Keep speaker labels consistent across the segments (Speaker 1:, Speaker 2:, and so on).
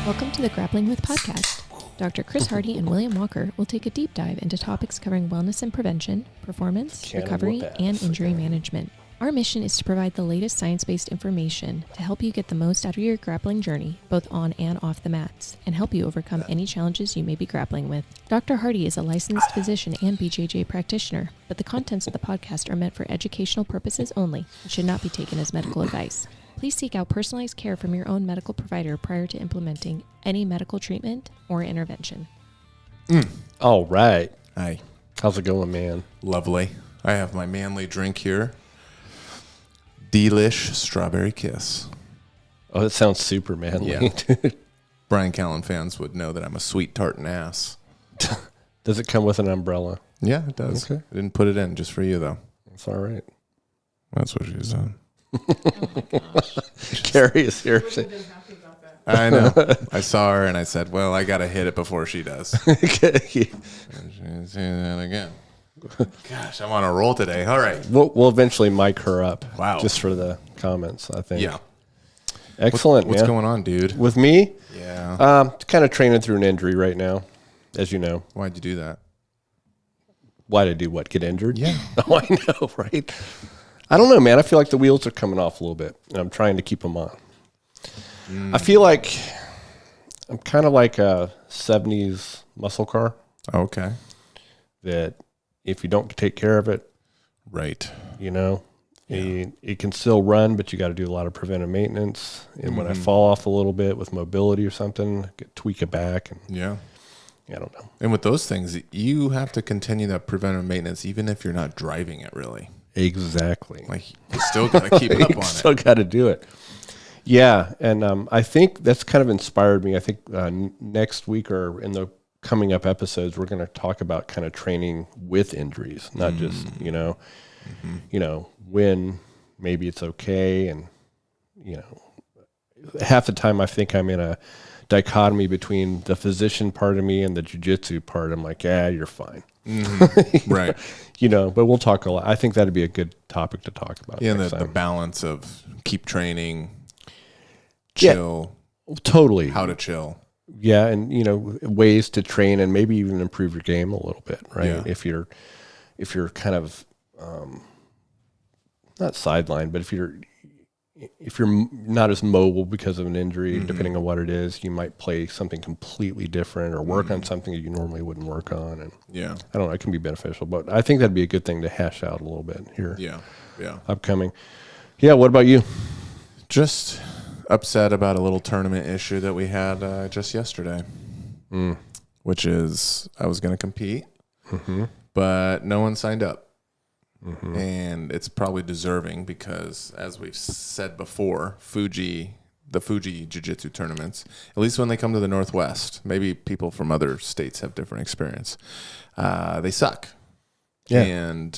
Speaker 1: Welcome to the Grappling With podcast. Dr. Chris Hardy and William Walker will take a deep dive into topics covering wellness and prevention, performance, recovery, and injury management. Our mission is to provide the latest science-based information to help you get the most out of your grappling journey, both on and off the mats, and help you overcome any challenges you may be grappling with. Dr. Hardy is a licensed physician and BJJ practitioner, but the contents of the podcast are meant for educational purposes only and should not be taken as medical advice. Please seek out personalized care from your own medical provider prior to implementing any medical treatment or intervention.
Speaker 2: All right.
Speaker 3: Hi.
Speaker 2: How's it going, man?
Speaker 3: Lovely. I have my manly drink here. Delish Strawberry Kiss.
Speaker 2: Oh, that sounds super manly.
Speaker 3: Yeah. Brian Callen fans would know that I'm a sweet tartan ass.
Speaker 2: Does it come with an umbrella?
Speaker 3: Yeah, it does.
Speaker 2: Okay.
Speaker 3: I didn't put it in just for you, though.
Speaker 2: It's all right.
Speaker 3: That's what she said.
Speaker 1: Oh my gosh.
Speaker 2: Carrie is here.
Speaker 3: I know. I saw her and I said, well, I got to hit it before she does.
Speaker 2: Okay.
Speaker 3: And she's saying that again. Gosh, I'm on a roll today. All right.
Speaker 2: We'll eventually mic her up.
Speaker 3: Wow.
Speaker 2: Just for the comments, I think.
Speaker 3: Yeah.
Speaker 2: Excellent,
Speaker 3: What's
Speaker 2: man.
Speaker 3: going on, dude?
Speaker 2: With me?
Speaker 3: Yeah.
Speaker 2: Kind of training through an injury right now, as you know.
Speaker 3: Why'd you do that?
Speaker 2: Why'd I do what? Get injured?
Speaker 3: Yeah.
Speaker 2: Oh, I know, right? I don't know, man. I feel like the wheels are coming off a little bit, and I'm trying to keep them on. I feel like I'm kind of like a 70s muscle car.
Speaker 3: Okay.
Speaker 2: That if you don't take care of it,
Speaker 3: Right.
Speaker 2: you know, it can still run, but you got to do a lot of preventive maintenance. And when I fall off a little bit with mobility or something, tweak it back. And
Speaker 3: Yeah.
Speaker 2: I don't know.
Speaker 3: And with those things, you have to continue that preventive maintenance even if you're not driving it, really.
Speaker 2: Exactly.
Speaker 3: Like, you still got to keep up on it.
Speaker 2: Still got to do it. Yeah. And I think that's kind of inspired me. I think next week or in the coming up episodes, we're going to talk about kind of training with injuries, not just, you know, when maybe it's okay. And, you know, half the time I think I'm in a dichotomy between the physician part of me and the jiu-jitsu part. I'm like, yeah, you're fine.
Speaker 3: Right.
Speaker 2: You know, but we'll talk a lot. I think that'd be a good topic to talk about.
Speaker 3: Yeah,
Speaker 2: next
Speaker 3: the
Speaker 2: time.
Speaker 3: balance of keep training, chill,
Speaker 2: Totally.
Speaker 3: how to chill.
Speaker 2: Yeah, and you know, ways to train and maybe even improve your game a little bit, right?
Speaker 3: Yeah.
Speaker 2: If you're kind of not sidelined, but if you're not as mobile because of an injury, depending on what it is, you might play something completely different or work on something that you normally wouldn't work on. And
Speaker 3: Yeah.
Speaker 2: I don't know, it can be beneficial, but I think that'd be a good thing to hash out a little bit here.
Speaker 3: Yeah. Yeah.
Speaker 2: Upcoming. Yeah. What about you?
Speaker 3: Just upset about a little tournament issue that we had just yesterday, which is I was going to compete, but no one signed up. And it's probably deserving because, as we've said before, the Fuji Jiu-Jitsu tournaments, at least when they come to the Northwest, maybe people from other states have different experience, they suck.
Speaker 2: Yeah.
Speaker 3: And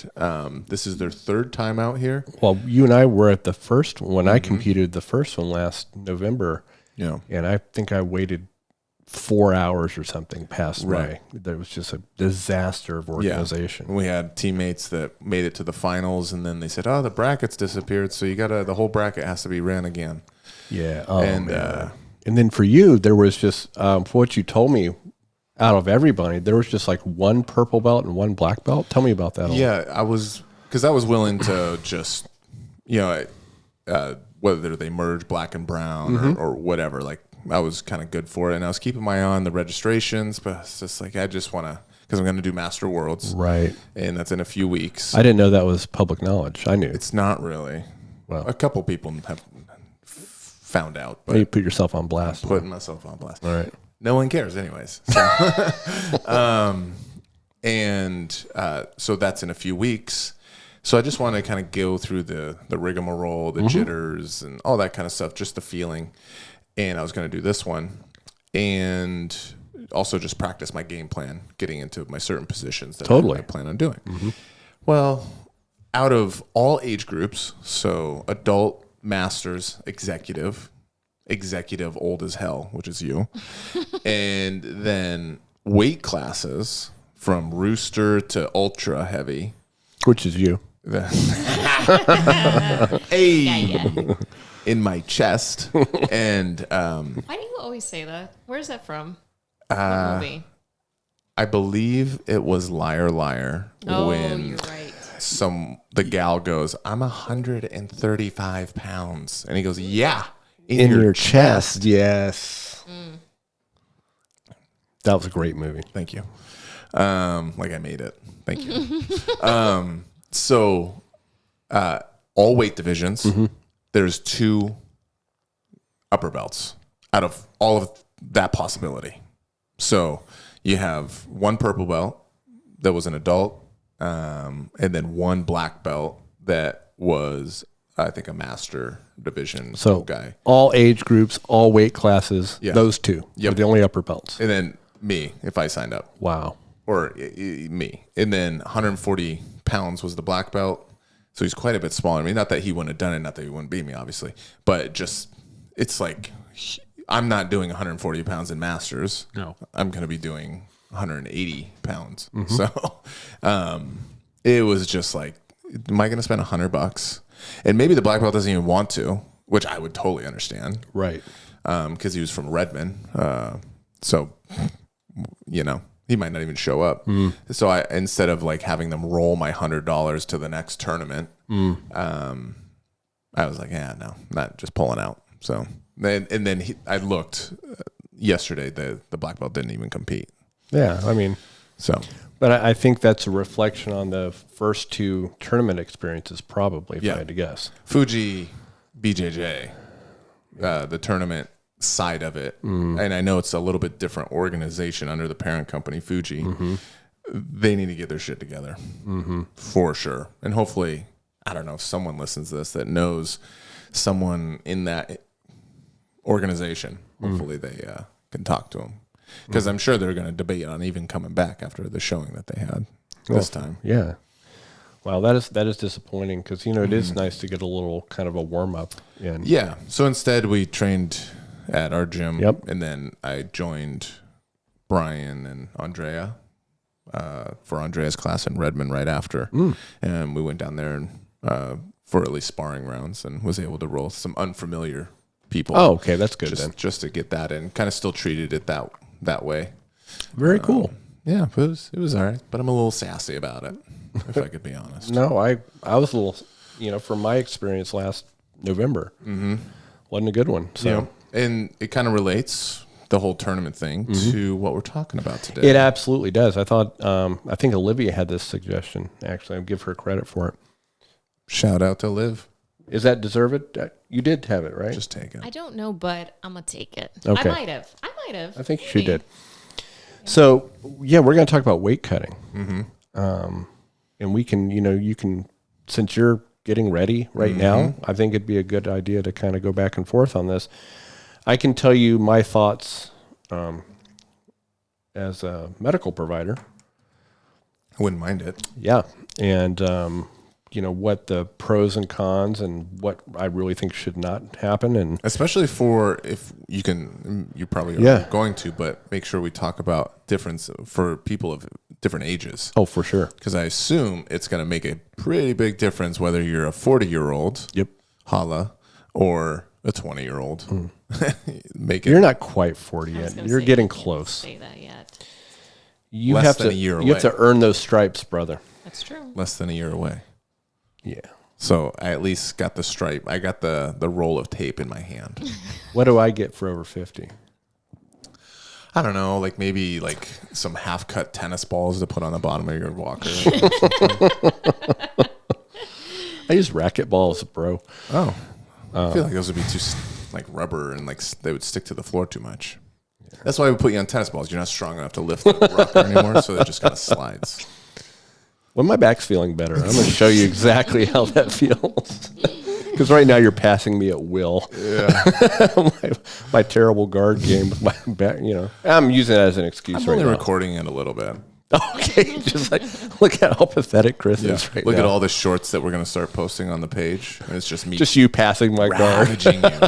Speaker 3: this is their third time out here.
Speaker 2: Well, you and I were at the first one. When I competed the first one last November,
Speaker 3: Yeah.
Speaker 2: and I think I waited 4 hours or something past
Speaker 3: Right.
Speaker 2: there was just a disaster of organization.
Speaker 3: We had teammates that made it to the finals, and then they said, "Oh, the brackets disappeared, so the whole bracket has to be ran again."
Speaker 2: Yeah. Oh,
Speaker 3: And,
Speaker 2: man. And then for you, there was just for what you told me, out of everybody, there was just like one purple belt and one black belt. Tell me about that.
Speaker 3: Yeah, I was willing to just, whether they merge black and brown or whatever, like I was kind of good for it, and I was keeping my eye on the registrations, but it's just like I just want to, because I'm going to do Master Worlds,
Speaker 2: Right.
Speaker 3: and that's in a few weeks.
Speaker 2: I didn't know that was public knowledge. I knew.
Speaker 3: It's not really.
Speaker 2: Well,
Speaker 3: A couple people have found out, but
Speaker 2: you put yourself on blast.
Speaker 3: putting myself on blast.
Speaker 2: All right.
Speaker 3: No one cares, anyways. So, so that's in a few weeks. So I just want to kind of go through the rigmarole, the jitters, and all that kind of stuff, just the feeling. And I was going to do this one, and also just practice my game plan, getting into my certain positions that I plan on doing. Well, out of all age groups, so adult, masters, executive, executive old as hell, which is you. And then weight classes from rooster to ultra heavy,
Speaker 2: which is you.
Speaker 3: Hey, in my chest. And
Speaker 1: why do you always say that? Where's that from? What movie?
Speaker 3: I believe it was Liar Liar.
Speaker 1: Oh,
Speaker 3: when
Speaker 1: you're right.
Speaker 3: the gal goes, I'm 135 pounds. And he goes, yeah, in your chest.
Speaker 2: Yes. That was a great movie.
Speaker 3: Thank you. Like I made it. Thank you. So all weight divisions, there's 2 upper belts out of all of that possibility. So you have 1 purple belt that was an adult, and then 1 black belt that was, I think, a master division guy.
Speaker 2: All age groups, all weight classes, those 2 are the only upper belts.
Speaker 3: And then me, if I signed up.
Speaker 2: Wow.
Speaker 3: Or me. And then 140 pounds was the black belt. So he's quite a bit smaller. I mean, not that he wouldn't have done it, not that he wouldn't beat me, obviously. But just, it's like, I'm not doing 140 pounds in masters.
Speaker 2: No.
Speaker 3: I'm going to be doing 180 pounds. So it was just like, am I going to spend $100? And maybe the black belt doesn't even want to, which I would totally understand.
Speaker 2: Right.
Speaker 3: Because he was from Redmond. So, he might not even show up. So I, instead of like having them roll my $100 to the next tournament, I was like, yeah, no, not just pulling out. So then I looked yesterday, the black belt didn't even compete.
Speaker 2: Yeah. I mean,
Speaker 3: so,
Speaker 2: but I think that's a reflection on the first 2 tournament experiences, probably, if I had to guess.
Speaker 3: Fuji BJJ, the tournament side of it, and I know it's a little bit different organization under the parent company, Fuji. They need to get their shit together for sure. And hopefully, I don't know if someone listens to this that knows someone in that organization. Hopefully they can talk to them, because I'm sure they're going to debate on even coming back after the showing that they had this time.
Speaker 2: Yeah. Wow, that is disappointing, because it is nice to get a little kind of a warm up in.
Speaker 3: Yeah. So instead, we trained at our gym.
Speaker 2: Yep.
Speaker 3: And then I joined Brian and Andrea for Andrea's class in Redmond right after. And we went down there and for at least sparring rounds, and was able to roll some unfamiliar people.
Speaker 2: Oh, okay. That's good then.
Speaker 3: Just to get that in. Kind of still treated it that way.
Speaker 2: Very cool.
Speaker 3: Yeah, it was all right. But I'm a little sassy about it, if I could be honest.
Speaker 2: No, I was a little, from my experience last November, wasn't a good one. So.
Speaker 3: And it kind of relates, the whole tournament thing, to what we're talking about today.
Speaker 2: It absolutely does. I think Olivia had this suggestion, actually. I'll give her credit for it.
Speaker 3: Shout out to Liv.
Speaker 2: Is that deserved? You did have it, right?
Speaker 3: Just take it.
Speaker 1: I don't know, but I'm going to take it.
Speaker 2: Okay.
Speaker 1: I might have.
Speaker 2: I think she did. So, yeah, we're going to talk about weight cutting. And we can, you can, since you're getting ready right now, I think it'd be a good idea to kind of go back and forth on this. I can tell you my thoughts as a medical provider.
Speaker 3: I wouldn't mind it.
Speaker 2: Yeah. And, what the pros and cons and what I really think should not happen. And
Speaker 3: especially for, if you can, you probably are going to, but make sure we talk about difference for people of different ages.
Speaker 2: Oh, for sure.
Speaker 3: Because I assume it's going to make a pretty big difference whether you're a 40-year-old, holla, or a 20-year-old.
Speaker 2: You're not quite 40 yet. You're getting close.
Speaker 1: Say that yet.
Speaker 2: You have to earn those stripes, brother.
Speaker 1: That's true.
Speaker 3: Less than a year away.
Speaker 2: Yeah.
Speaker 3: So I at least got the stripe. I got the roll of tape in my hand.
Speaker 2: What do I get for over 50?
Speaker 3: I don't know, like maybe like some half-cut tennis balls to put on the bottom of your walker.
Speaker 2: I use racket balls, bro.
Speaker 3: Oh. I feel like those would be too like rubber, and like they would stick to the floor too much. Yeah. That's why we put you on tennis balls. You're not strong enough to lift the rocker anymore, so it just kind of slides.
Speaker 2: When my back's feeling better, I'm going to show you exactly how that feels. Because right now you're passing me at will. Yeah. my terrible guard game with my back, I'm using it as an excuse
Speaker 3: I'm
Speaker 2: right
Speaker 3: only
Speaker 2: now.
Speaker 3: recording it a little bit.
Speaker 2: Okay, just like look at how pathetic Chris is right
Speaker 3: Look
Speaker 2: now.
Speaker 3: at all the shorts that we're going to start posting on the page. It's just me.
Speaker 2: Just you passing my guard.
Speaker 3: ravaging you.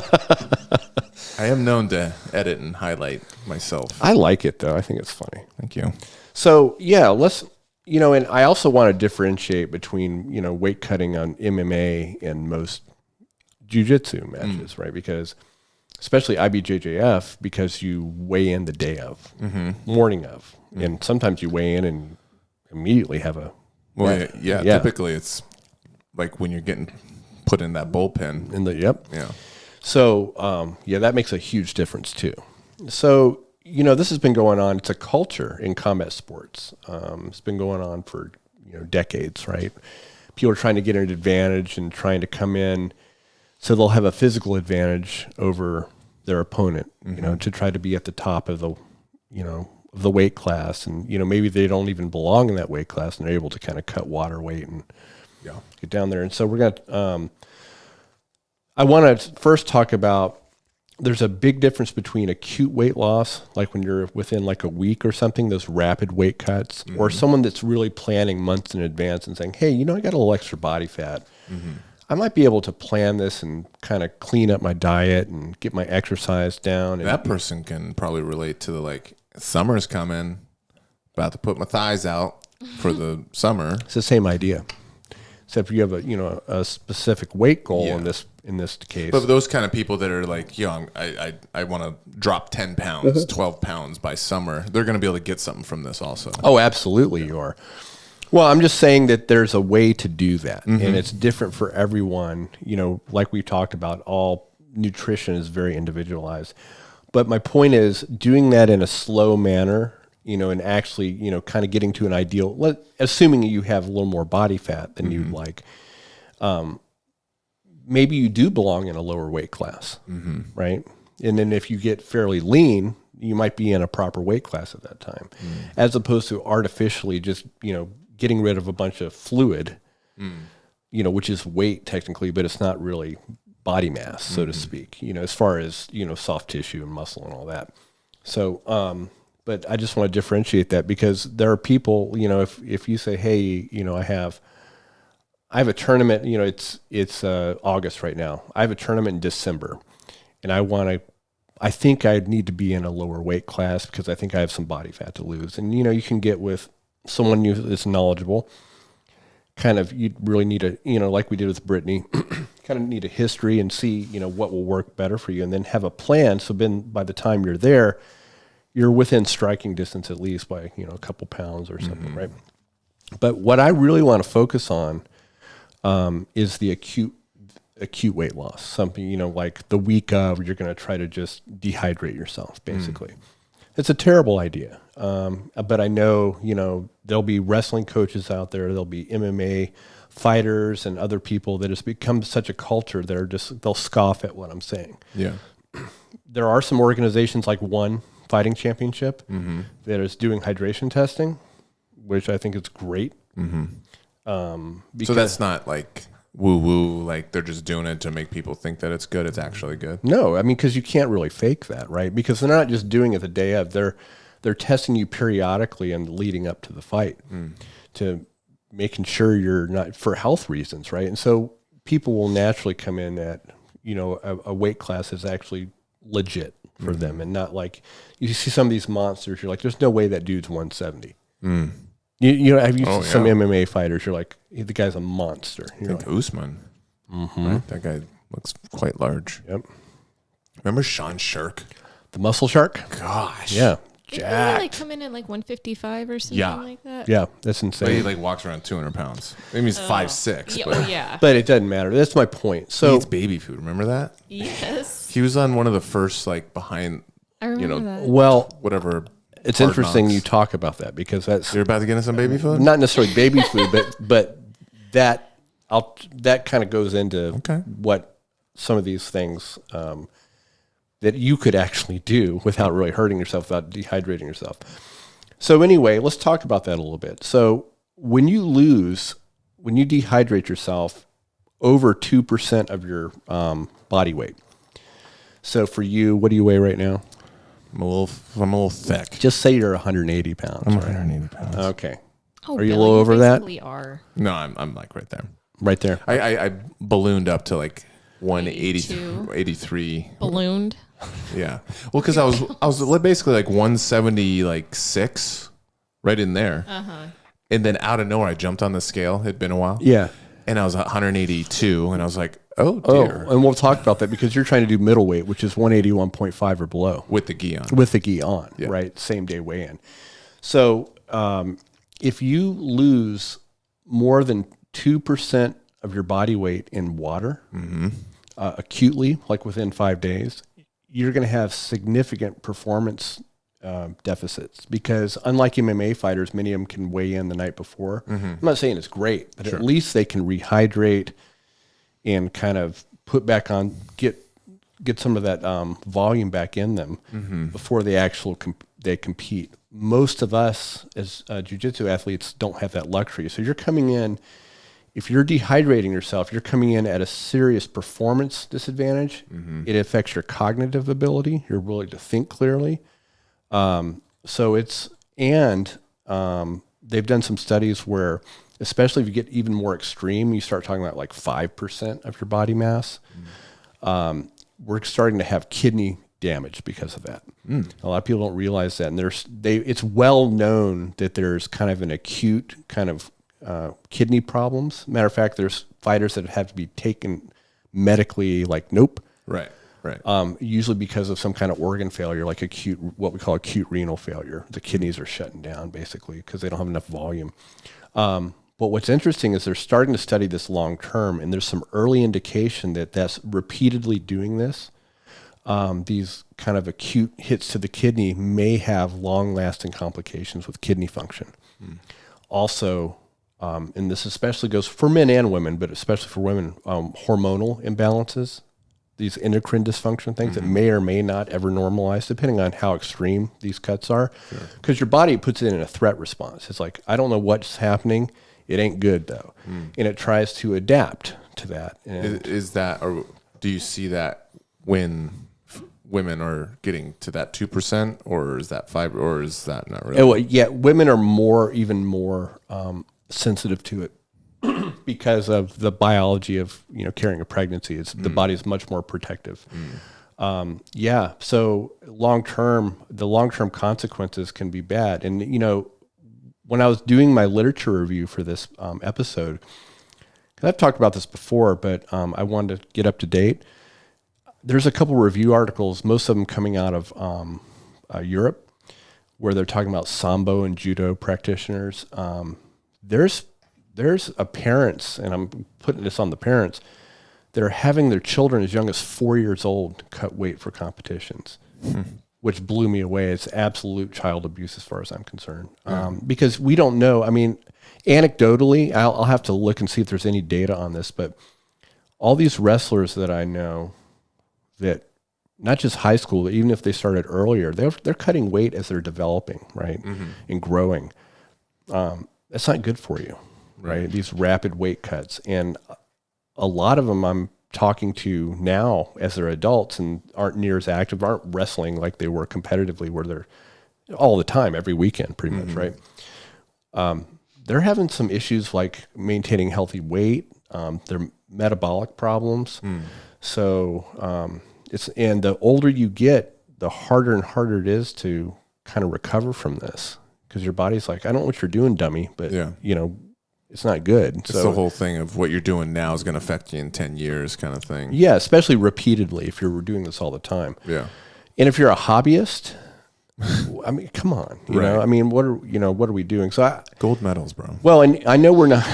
Speaker 3: I am known to edit and highlight myself.
Speaker 2: I like it though. I think it's funny.
Speaker 3: Thank you.
Speaker 2: So yeah, let's, and I also want to differentiate between, weight cutting on MMA and most jiu-jitsu matches, right? Because especially IBJJF, because you weigh in the day of, morning of, and sometimes you weigh in and immediately have a.
Speaker 3: Well, yeah. Typically it's like when you're getting put in that bullpen.
Speaker 2: Yeah. So, that makes a huge difference too. So, this has been going on. It's a culture in combat sports. It's been going on for, decades, right? People are trying to get an advantage and trying to come in so they'll have a physical advantage over their opponent, to try to be at the top of the, of the weight class. And, maybe they don't even belong in that weight class and they're able to kind of cut water weight and get down there. And so we're going to, I want to first talk about, there's a big difference between acute weight loss, like when you're within like a week or something, those rapid weight cuts, or someone that's really planning months in advance and saying, hey, I got a little extra body fat. I might be able to plan this and kind of clean up my diet and get my exercise down.
Speaker 3: That person can probably relate to summer's coming, about to put my thighs out for the summer.
Speaker 2: It's the same idea, except you have a specific weight goal in this case.
Speaker 3: But those kind of people that are like, I want to drop 10 pounds, 12 pounds by summer, they're going to be able to get something from this also.
Speaker 2: Oh, absolutely you are. Well, I'm just saying that there's a way to do that, and it's different for everyone. Like we talked about, all nutrition is very individualized. But my point is doing that in a slow manner, and actually, kind of getting to an ideal, assuming you have a little more body fat than you'd like, maybe you do belong in a lower weight class, right? And then if you get fairly lean, you might be in a proper weight class at that time, as opposed to artificially just, getting rid of a bunch of fluid, which is weight technically, but it's not really body mass, so to speak, as far as, soft tissue and muscle and all that. So, but I just want to differentiate that, because there are people, if you say, hey, I have a tournament, it's August right now. I have a tournament in December, and I think I need to be in a lower weight class because I think I have some body fat to lose. And, you can get with someone that's knowledgeable, you really need like we did with Brittany, kind of need a history and see, what will work better for you, and then have a plan. So then by the time you're there, you're within striking distance, at least by, a couple pounds or something. Right. But what I really want to focus on, is the acute weight loss, something, like the week of, you're going to try to just dehydrate yourself, basically. It's a terrible idea. But I know, there'll be wrestling coaches out there, there'll be MMA fighters and other people that has become such a culture that they'll scoff at what I'm saying.
Speaker 3: Yeah.
Speaker 2: There are some organizations like One Fighting Championship that is doing hydration testing, which I think is great.
Speaker 3: So that's not like woo-woo, like they're just doing it to make people think that it's good. It's actually good.
Speaker 2: No, because you can't really fake that, right? Because they're not just doing it the day of. They're testing you periodically and leading up to the fight to making sure you're not, for health reasons, right? And so people will naturally come in at, a weight class that's actually legit for them, and not like you see some of these monsters. You're like, there's no way that dude's 170. Have you seen some MMA fighters? You're like, the guy's a monster.
Speaker 3: I think Usman. Right? That guy looks quite large.
Speaker 2: Yep.
Speaker 3: Remember Sean Shirk?
Speaker 2: The muscle shark?
Speaker 3: Gosh.
Speaker 2: Yeah.
Speaker 1: Did he come in at like 155 or something like that?
Speaker 2: Yeah, that's insane.
Speaker 3: But he walks around 200 pounds. Maybe he's 5'6". But
Speaker 2: but it doesn't matter. That's my point. So
Speaker 3: he eats baby food. Remember that?
Speaker 1: Yes.
Speaker 3: He was on one of the first behind.
Speaker 1: I remember that.
Speaker 2: Well,
Speaker 3: whatever.
Speaker 2: It's interesting you talk about that, because that's,
Speaker 3: you're about to get into some baby food.
Speaker 2: Not necessarily baby food, but that kind of goes into what some of these things that you could actually do without really hurting yourself, without dehydrating yourself. So anyway, let's talk about that a little bit. So when you dehydrate yourself over 2% of your body weight. So for you, what do you weigh right now?
Speaker 3: I'm a little thick.
Speaker 2: Just say you're 180 pounds.
Speaker 3: I'm
Speaker 2: right?
Speaker 3: 180 pounds.
Speaker 2: Okay.
Speaker 1: Oh,
Speaker 2: Are you
Speaker 1: Billy,
Speaker 2: a little over that?
Speaker 1: Are.
Speaker 3: No, I'm like right there.
Speaker 2: Right there.
Speaker 3: I ballooned up to like
Speaker 1: 82.
Speaker 3: 83.
Speaker 1: Ballooned.
Speaker 3: Yeah. Well, because I was basically like 176, right in there. And then out of nowhere, I jumped on the scale. It'd been a while.
Speaker 2: Yeah.
Speaker 3: And I was 182, and I was like, oh dear.
Speaker 2: Oh, and we'll talk about that because you're trying to do middleweight, which is 181.5 or below.
Speaker 3: With the gi on.
Speaker 2: With the gi on,
Speaker 3: Yeah.
Speaker 2: right? Same day weigh-in. So if you lose more than 2% of your body weight in water acutely, like within 5 days, you're going to have significant performance deficits because unlike MMA fighters, many of them can weigh in the night before. I'm not saying it's great, but at least they can rehydrate and kind of put back on, get some of that volume back in them before they they compete. Most of us as jiu-jitsu athletes don't have that luxury. So you're coming in, if you're dehydrating yourself, you're coming in at a serious performance disadvantage. It affects your cognitive ability, your ability to think clearly. They've done some studies where, especially if you get even more extreme, you start talking about like 5% of your body mass. We're starting to have kidney damage because of that. A lot of people don't realize that. And it's well known that there's kind of an acute kind of kidney problems. Matter of fact, there's fighters that have to be taken medically, like, nope.
Speaker 3: Right.
Speaker 2: Usually because of some kind of organ failure, like what we call acute renal failure. The kidneys are shutting down basically because they don't have enough volume. But what's interesting is they're starting to study this long term, and there's some early indication that that's repeatedly doing this. These kind of acute hits to the kidney may have long-lasting complications with kidney function. Also, and this especially goes for men and women, but especially for women, hormonal imbalances. These endocrine dysfunction things that may or may not ever normalize, depending on how extreme these cuts are. Because your body puts it in a threat response. It's like, I don't know what's happening. It ain't good, though. And it tries to adapt to that. And
Speaker 3: Is that, or do you see that when women are getting to that 2%, or is that 5%, or is that not really?
Speaker 2: Yeah, women are even more sensitive to it. Because of the biology of carrying a pregnancy, the body is much more protective. So the long term consequences can be bad. And when I was doing my literature review for this episode, and I've talked about this before, but I wanted to get up to date. There's a couple review articles, most of them coming out of Europe, where they're talking about Sambo and judo practitioners. There's parents, and I'm putting this on the parents, that are having their children as young as 4 years old cut weight for competitions, which blew me away. It's absolute child abuse as far as I'm concerned. Because we don't know. I mean, anecdotally, I'll have to look and see if there's any data on this, but all these wrestlers that I know that, not just high school, even if they started earlier, they're cutting weight as they're developing, right, and growing. That's not good for you. Right. These rapid weight cuts. And a lot of them I'm talking to now as they're adults and aren't near as active, aren't wrestling like they were competitively, where they're all the time, every weekend, pretty much. Right. They're having some issues like maintaining healthy weight, their metabolic problems. So and the older you get, the harder and harder it is to kind of recover from this, because your body's like, I don't know what you're doing, dummy, but it's not good.
Speaker 3: It's the whole thing of what you're doing now is going to affect you in 10 years kind of thing.
Speaker 2: Yeah, especially repeatedly if you're doing this all the time.
Speaker 3: Yeah.
Speaker 2: And if you're a hobbyist, I mean, come on. You know, I mean, what are we doing? So
Speaker 3: gold medals, bro.
Speaker 2: Well, and I know we're not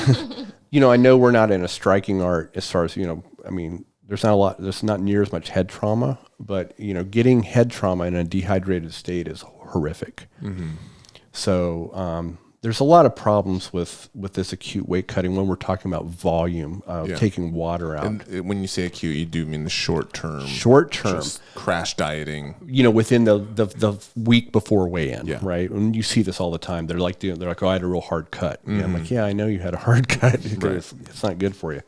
Speaker 2: I know we're not in a striking art as far as, I mean, there's not near as much head trauma, but getting head trauma in a dehydrated state is horrific. So, there's a lot of problems with this acute weight cutting when we're talking about volume, taking water out.
Speaker 3: And when you say acute, you do mean the short term.
Speaker 2: Short term.
Speaker 3: Just crash dieting.
Speaker 2: Within the week before weigh-in, right? And you see this all the time. They're like, oh, I had a real hard cut. I'm like, yeah, I know you had a hard cut. It's not good for you.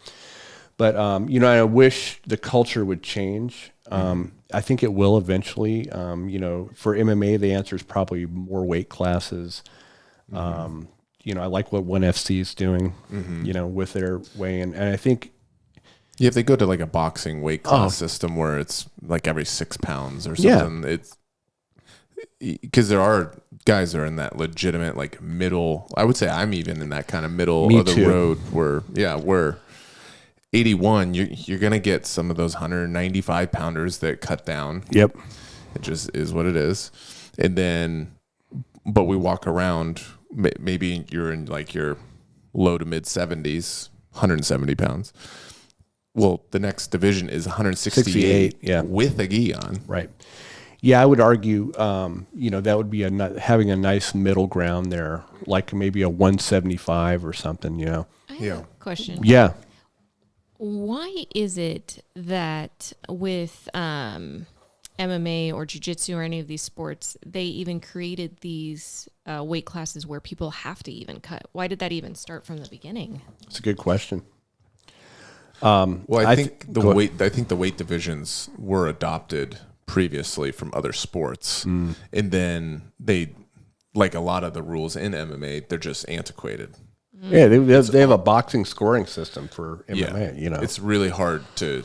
Speaker 2: But, I wish the culture would change I think it will eventually. For MMA, the answer is probably more weight classes. I like what ONE FC is doing, with their weigh-in. And I think...
Speaker 3: Yeah, if they go to like a boxing weight class system where it's like every 6 pounds or something, it's... Because there are guys that are in that legitimate like middle. I would say I'm even in that kind of middle of the road where 81, you're gonna get some of those 195 pounders that cut down.
Speaker 2: Yep,
Speaker 3: it just is what it is. And then, but we walk around. Maybe you're in like your low to mid 70s, 170 pounds. Well, the next division is 168 with a gi on.
Speaker 2: Right. Yeah, I would argue, that would be having a nice middle ground there, like maybe a 175 or something,
Speaker 1: I have a question.
Speaker 2: Yeah.
Speaker 1: Why is it that with MMA or jiu-jitsu or any of these sports, they even created these weight classes where people have to even cut? Why did that even start from the beginning?
Speaker 2: It's a good question.
Speaker 3: I think the weight divisions were adopted previously from other sports, and then they, like a lot of the rules in MMA, they're just antiquated.
Speaker 2: Yeah, they have a boxing scoring system for MMA.
Speaker 3: Yeah, it's really hard to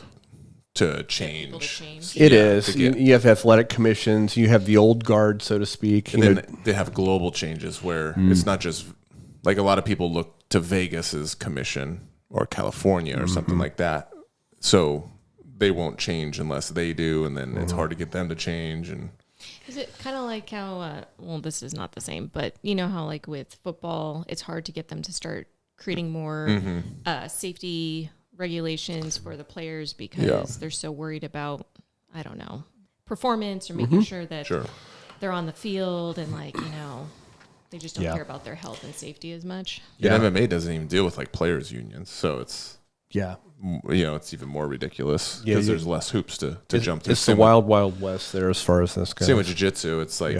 Speaker 3: change.
Speaker 2: It is. You have athletic commissions. You have the old guard, so to speak.
Speaker 3: And then they have global changes where it's not just like a lot of people look to Vegas's commission or California or something like that. So they won't change unless they do, and then it's hard to get them to change. And
Speaker 1: is it kind of like how, this is not the same, but you know how like with football, it's hard to get them to start creating more safety regulations for the players because they're so worried about, I don't know, performance or making sure that they're on the field and they just don't care about their health and safety as much.
Speaker 3: Yeah, MMA doesn't even deal with like players unions, so it's it's even more ridiculous because there's less hoops to jump through.
Speaker 2: It's the wild west there as far as this goes.
Speaker 3: Same with jiu-jitsu. It's like,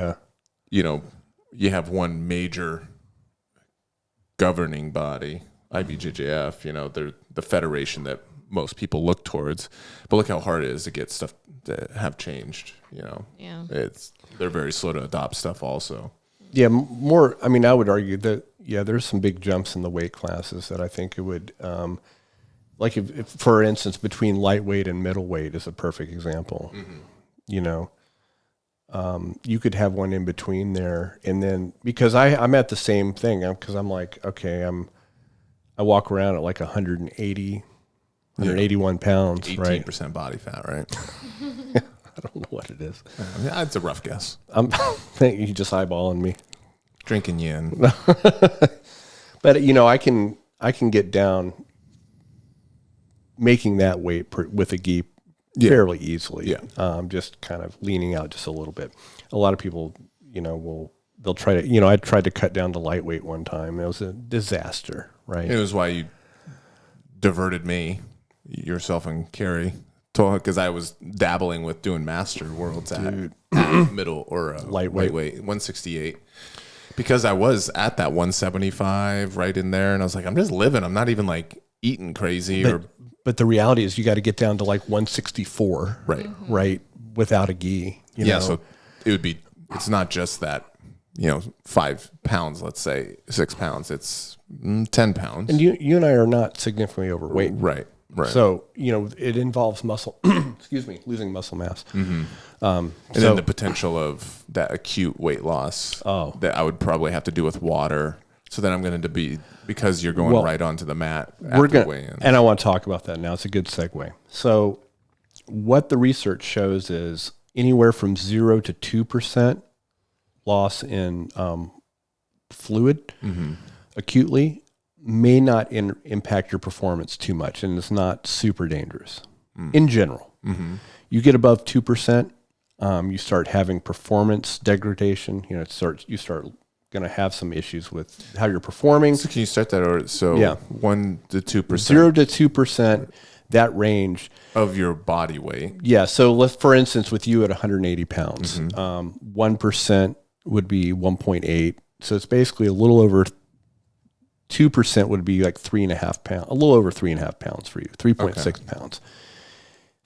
Speaker 3: you have one major governing body, IBJJF, they're the federation that most people look towards. But look how hard it is to get stuff to have changed, They're very slow to adopt stuff also.
Speaker 2: Yeah, more, I would argue that, there's some big jumps in the weight classes that I think it would... like if, for instance, between lightweight and middleweight is a perfect example. You could have one in between there, and then because I'm at the same thing, because I'm like, okay, I walk around at like 180, 181 pounds,
Speaker 3: 18% body fat, right?
Speaker 2: I don't know what it is.
Speaker 3: It's a rough guess.
Speaker 2: You just eyeballing me.
Speaker 3: Drinking yin.
Speaker 2: But I can get down making that weight with a gi fairly easily. Yeah. Just kind of leaning out just a little bit. A lot of people, they'll try to, I tried to cut down to lightweight one time. It was a disaster, right?
Speaker 3: It was why you diverted me, yourself and Carrie, because I was dabbling with doing master worlds at middle or lightweight, 168. Because I was at that 175 right in there, and I was like, I'm just living. I'm not even like eating crazy
Speaker 2: But the reality is you got to get down to like 164, right, without a gi.
Speaker 3: So it would be, it's not just that, 5 pounds, let's say 6 pounds, it's 10 pounds.
Speaker 2: And you and I are not significantly overweight.
Speaker 3: Right.
Speaker 2: So, it involves muscle, losing muscle mass.
Speaker 3: And then the potential of that acute weight loss that I would probably have to do with water. So then I'm going to be, because you're going right onto the mat after weigh-in.
Speaker 2: And I want to talk about that now. It's a good segue. So what the research shows is anywhere from 0 to 2% loss in fluid acutely may not impact your performance too much, and it's not super dangerous in general. You get above 2%, you start having performance degradation. You start going to have some issues with how you're performing.
Speaker 3: So can you start that? 1 to 2%.
Speaker 2: 0 to 2%, that range.
Speaker 3: Of your body weight.
Speaker 2: Yeah. So let's, for instance, with you at 180 pounds, 1% would be 1.8. So it's basically a little over 2% would be like 3.5 pounds, a little over 3.5 pounds for you, 3.6 pounds.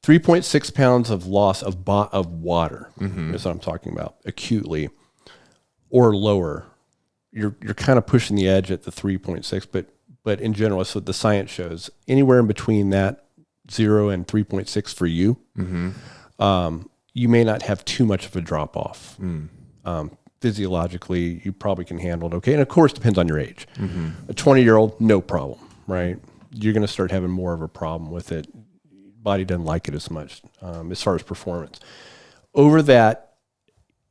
Speaker 2: 3.6 pounds of loss of water is what I'm talking about, acutely or lower. You're kind of pushing the edge at the 3.6, but in general, that's what the science shows. Anywhere in between that 0 and 3.6 for you, you may not have too much of a drop off. Physiologically, you probably can handle it okay. And of course, it depends on your age. A 20-year-old, no problem, right? You're going to start having more of a problem with it. Body doesn't like it as much as far as performance. Over that,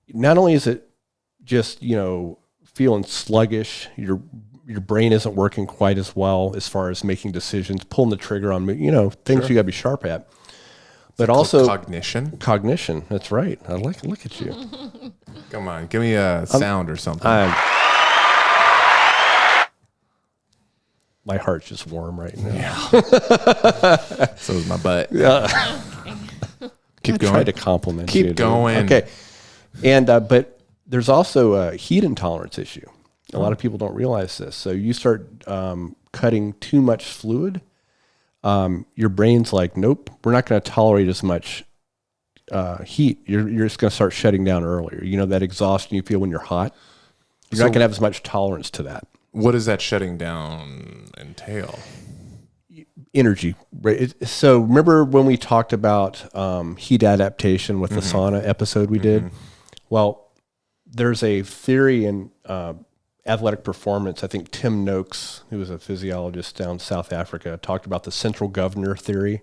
Speaker 2: not only is it just, feeling sluggish, your brain isn't working quite as well as far as making decisions, pulling the trigger on, things you got to be sharp at. But also
Speaker 3: cognition.
Speaker 2: Cognition, that's right. Look at you.
Speaker 3: Come on, give me a sound or something.
Speaker 2: My heart's just warm right now.
Speaker 3: Yeah. So is my butt.
Speaker 2: Yeah.
Speaker 3: Keep going.
Speaker 2: Try to compliment you.
Speaker 3: Keep going.
Speaker 2: Okay. And but there's also a heat intolerance issue. A lot of people don't realize this. So you start cutting too much fluid. Your brain's like, nope, we're not going to tolerate as much heat. You're just going to start shutting down earlier. That exhaustion you feel when you're hot. You're not going to have as much tolerance to that.
Speaker 3: What does that shutting down entail?
Speaker 2: Energy. Right? So remember when we talked about heat adaptation with the sauna episode we did? Well, there's a theory in athletic performance. I think Tim Noakes, who was a physiologist down in South Africa, talked about the central governor theory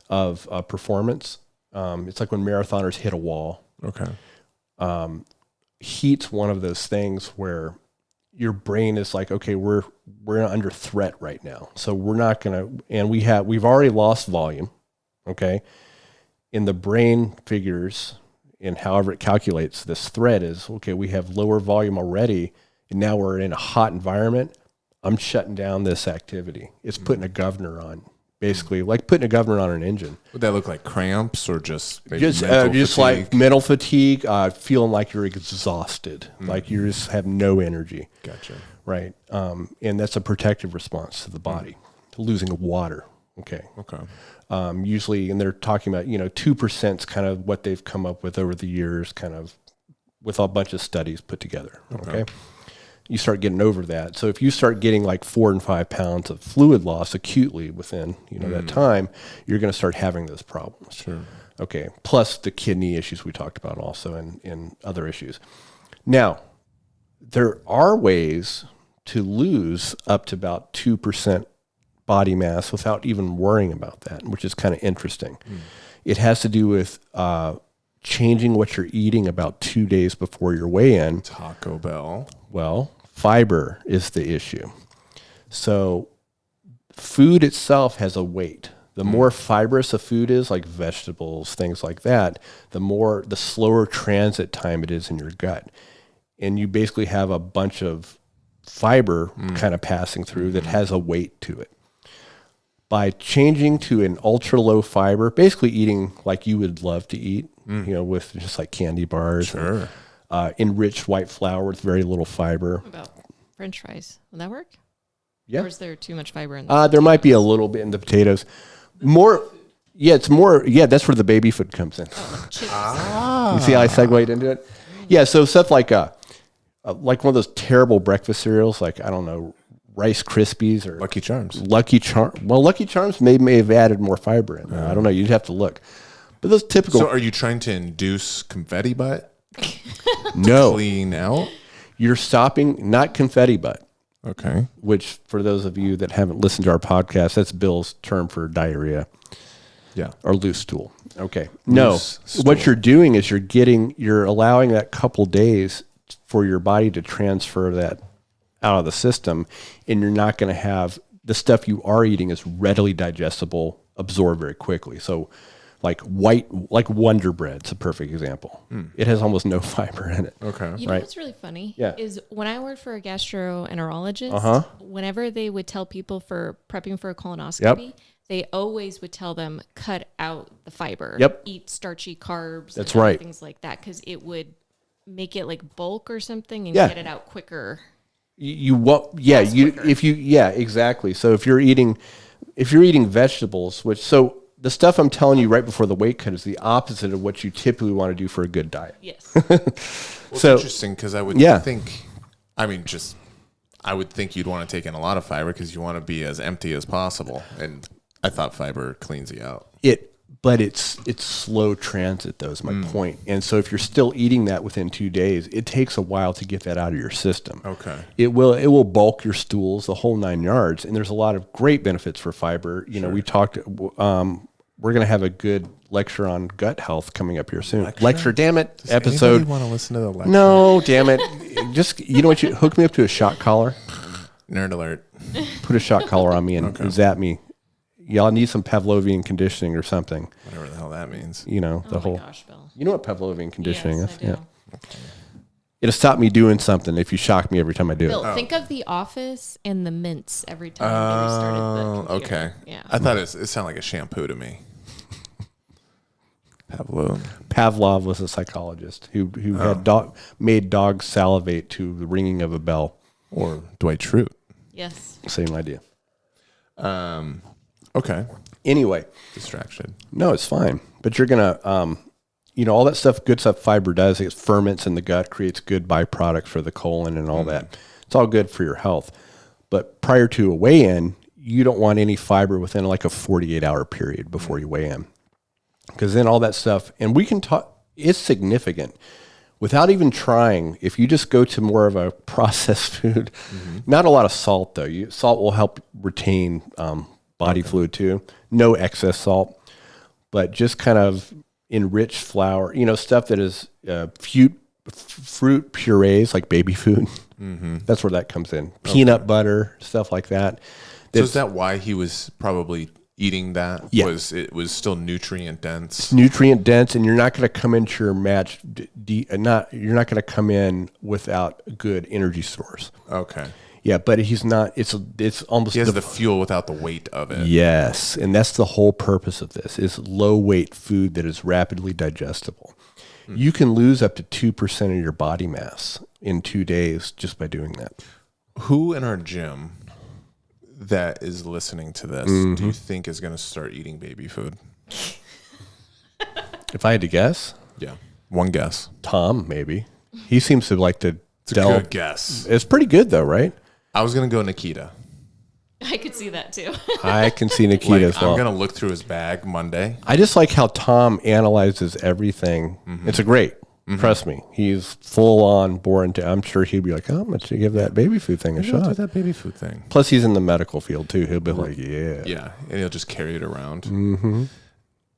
Speaker 2: of performance. It's like when marathoners hit a wall.
Speaker 3: Okay.
Speaker 2: Heat's one of those things where your brain is like, okay, we're under threat right now. So we're not going to, and we've already lost volume. Okay. And the brain figures, and however it calculates this threat is, okay, we have lower volume already, and now we're in a hot environment. I'm shutting down this activity. It's putting a governor on, basically, like putting a governor on an engine.
Speaker 3: Would that look like cramps or just
Speaker 2: like mental fatigue, feeling like you're exhausted, like you just have no energy.
Speaker 3: Gotcha.
Speaker 2: Right. And that's a protective response to the body, to losing water. Okay. Usually, and they're talking about, 2% is kind of what they've come up with over the years, kind of with a bunch of studies put together. Okay. You start getting over that. So if you start getting like 4 and 5 pounds of fluid loss acutely within, that time, you're going to start having those problems.
Speaker 3: Sure.
Speaker 2: Okay. Plus the kidney issues we talked about also and other issues. Now, there are ways to lose up to about 2% body mass without even worrying about that, which is kind of interesting. It has to do with changing what you're eating about 2 days before your weigh-in.
Speaker 3: Taco Bell.
Speaker 2: Well, fiber is the issue. So food itself has a weight. The more fibrous a food is, like vegetables, things like that, the slower transit time it is in your gut. And you basically have a bunch of fiber kind of passing through that has a weight to it. By changing to an ultra low fiber, basically eating like you would love to eat, with just like candy bars,
Speaker 3: sure,
Speaker 2: enriched white flour with very little fiber.
Speaker 1: What about French fries? Will that work?
Speaker 2: Yeah.
Speaker 1: Or is there too much fiber in the
Speaker 2: there might be a little bit in the potatoes. It's more. Yeah, that's where the baby food comes in.
Speaker 1: Oh, like chips.
Speaker 2: You see how I segued into it? Yeah, so stuff like one of those terrible breakfast cereals, like, I don't know, Rice Krispies or
Speaker 3: Lucky Charms.
Speaker 2: Well, Lucky Charms may have added more fiber in there. I don't know. You'd have to look. But those typical.
Speaker 3: So are you trying to induce confetti butt?
Speaker 2: No.
Speaker 3: Clean out?
Speaker 2: You're stopping, not confetti butt.
Speaker 3: Okay.
Speaker 2: Which, for those of you that haven't listened to our podcast, that's Bill's term for diarrhea.
Speaker 3: Yeah.
Speaker 2: Or loose stool. Okay. Loose stool. What you're doing is you're allowing that couple days for your body to transfer that out of the system, and you're not going to have the stuff you are eating is readily digestible, absorb very quickly. So like Wonder Bread's a perfect example. It has almost no fiber in it.
Speaker 3: Okay.
Speaker 1: You know what's really funny?
Speaker 2: Yeah.
Speaker 1: Is when I worked for a gastroenterologist, whenever they would tell people for prepping for a colonoscopy, they always would tell them, cut out the fiber.
Speaker 2: Yep.
Speaker 1: Eat starchy carbs.
Speaker 2: That's right.
Speaker 1: Things like that, because it would make it like bulk or something and get it out quicker.
Speaker 2: Exactly. So if you're eating vegetables, the stuff I'm telling you right before the weight cut is the opposite of what you typically want to do for a good diet.
Speaker 1: Yes.
Speaker 3: Well, so, it's interesting because I would think, I would think you'd want to take in a lot of fiber because you want to be as empty as possible. And I thought fiber cleans you out.
Speaker 2: But it's slow transit, though, is my point. And so if you're still eating that within 2 days, it takes a while to get that out of your system.
Speaker 3: Okay.
Speaker 2: It will bulk your stools, the whole 9 yards. And there's a lot of great benefits for fiber. You know, we talked, we're going to have a good lecture on gut health coming up here soon. Lecture, damn it.
Speaker 3: Does
Speaker 2: episode.
Speaker 3: Anybody want to listen to the lecture?
Speaker 2: No, damn it. Just, you know what, you hook me up to a shock collar.
Speaker 3: Nerd alert.
Speaker 2: Put a shock collar on me and zap me. Y'all need some Pavlovian conditioning or something.
Speaker 3: Whatever the hell that means.
Speaker 2: You know, the whole.
Speaker 1: Gosh, Bill.
Speaker 2: You know what Pavlovian conditioning
Speaker 1: Yes,
Speaker 2: is?
Speaker 1: I do.
Speaker 2: Yeah. It'll stop me doing something if you shock me every time I do
Speaker 1: Bill,
Speaker 2: it.
Speaker 1: think of The Office and the mints every time they restarted the computer.
Speaker 3: Okay.
Speaker 1: Yeah.
Speaker 3: I thought it sounded like a shampoo to me.
Speaker 2: Pavlov was a psychologist who had made dogs salivate to the ringing of a bell.
Speaker 3: Or Dwight Schrute.
Speaker 1: Yes.
Speaker 2: Same idea.
Speaker 3: Okay.
Speaker 2: Anyway.
Speaker 3: Distraction.
Speaker 2: No, it's fine. But you're going to, all that stuff, good stuff fiber does, it ferments in the gut, creates good byproducts for the colon and all that. It's all good for your health. But prior to a weigh-in, you don't want any fiber within like a 48-hour period before you weigh in. Because then all that stuff, and we can talk, it's significant. Without even trying, if you just go to more of a processed food, not a lot of salt though. Salt will help retain body fluid too. No excess salt, but just kind of enriched flour, stuff that is fruit purees like baby food. That's where that comes in. Peanut butter, stuff like that.
Speaker 3: So is that why he was probably eating that?
Speaker 2: Yeah.
Speaker 3: It was still nutrient dense?
Speaker 2: It's nutrient dense, and you're not going to come into your match. You're not going to come in without good energy stores.
Speaker 3: Okay.
Speaker 2: Yeah, but he's not. It's almost.
Speaker 3: He has the fuel without the weight of it.
Speaker 2: Yes, and that's the whole purpose of this: is low weight food that is rapidly digestible. You can lose up to 2% of your body mass in 2 days just by doing that.
Speaker 3: Who in our gym that is listening to this do you think is going to start eating baby food?
Speaker 2: If I had to guess,
Speaker 3: Yeah, one guess.
Speaker 2: Tom maybe. He seems to like to.
Speaker 3: It's a good guess.
Speaker 2: It's pretty good though, right?
Speaker 3: I was going to go Nikita.
Speaker 1: I could see that too.
Speaker 2: I can see Nikita as well.
Speaker 3: I'm going to look through his bag Monday.
Speaker 2: I just like how Tom analyzes everything. It's a great. Trust me, he's full on born. I'm sure he'd be like, "How much to give that baby food thing a shot?"
Speaker 3: Do that baby food thing.
Speaker 2: Plus, he's in the medical field too. He'll be like,
Speaker 3: Yeah, and he'll just carry it around.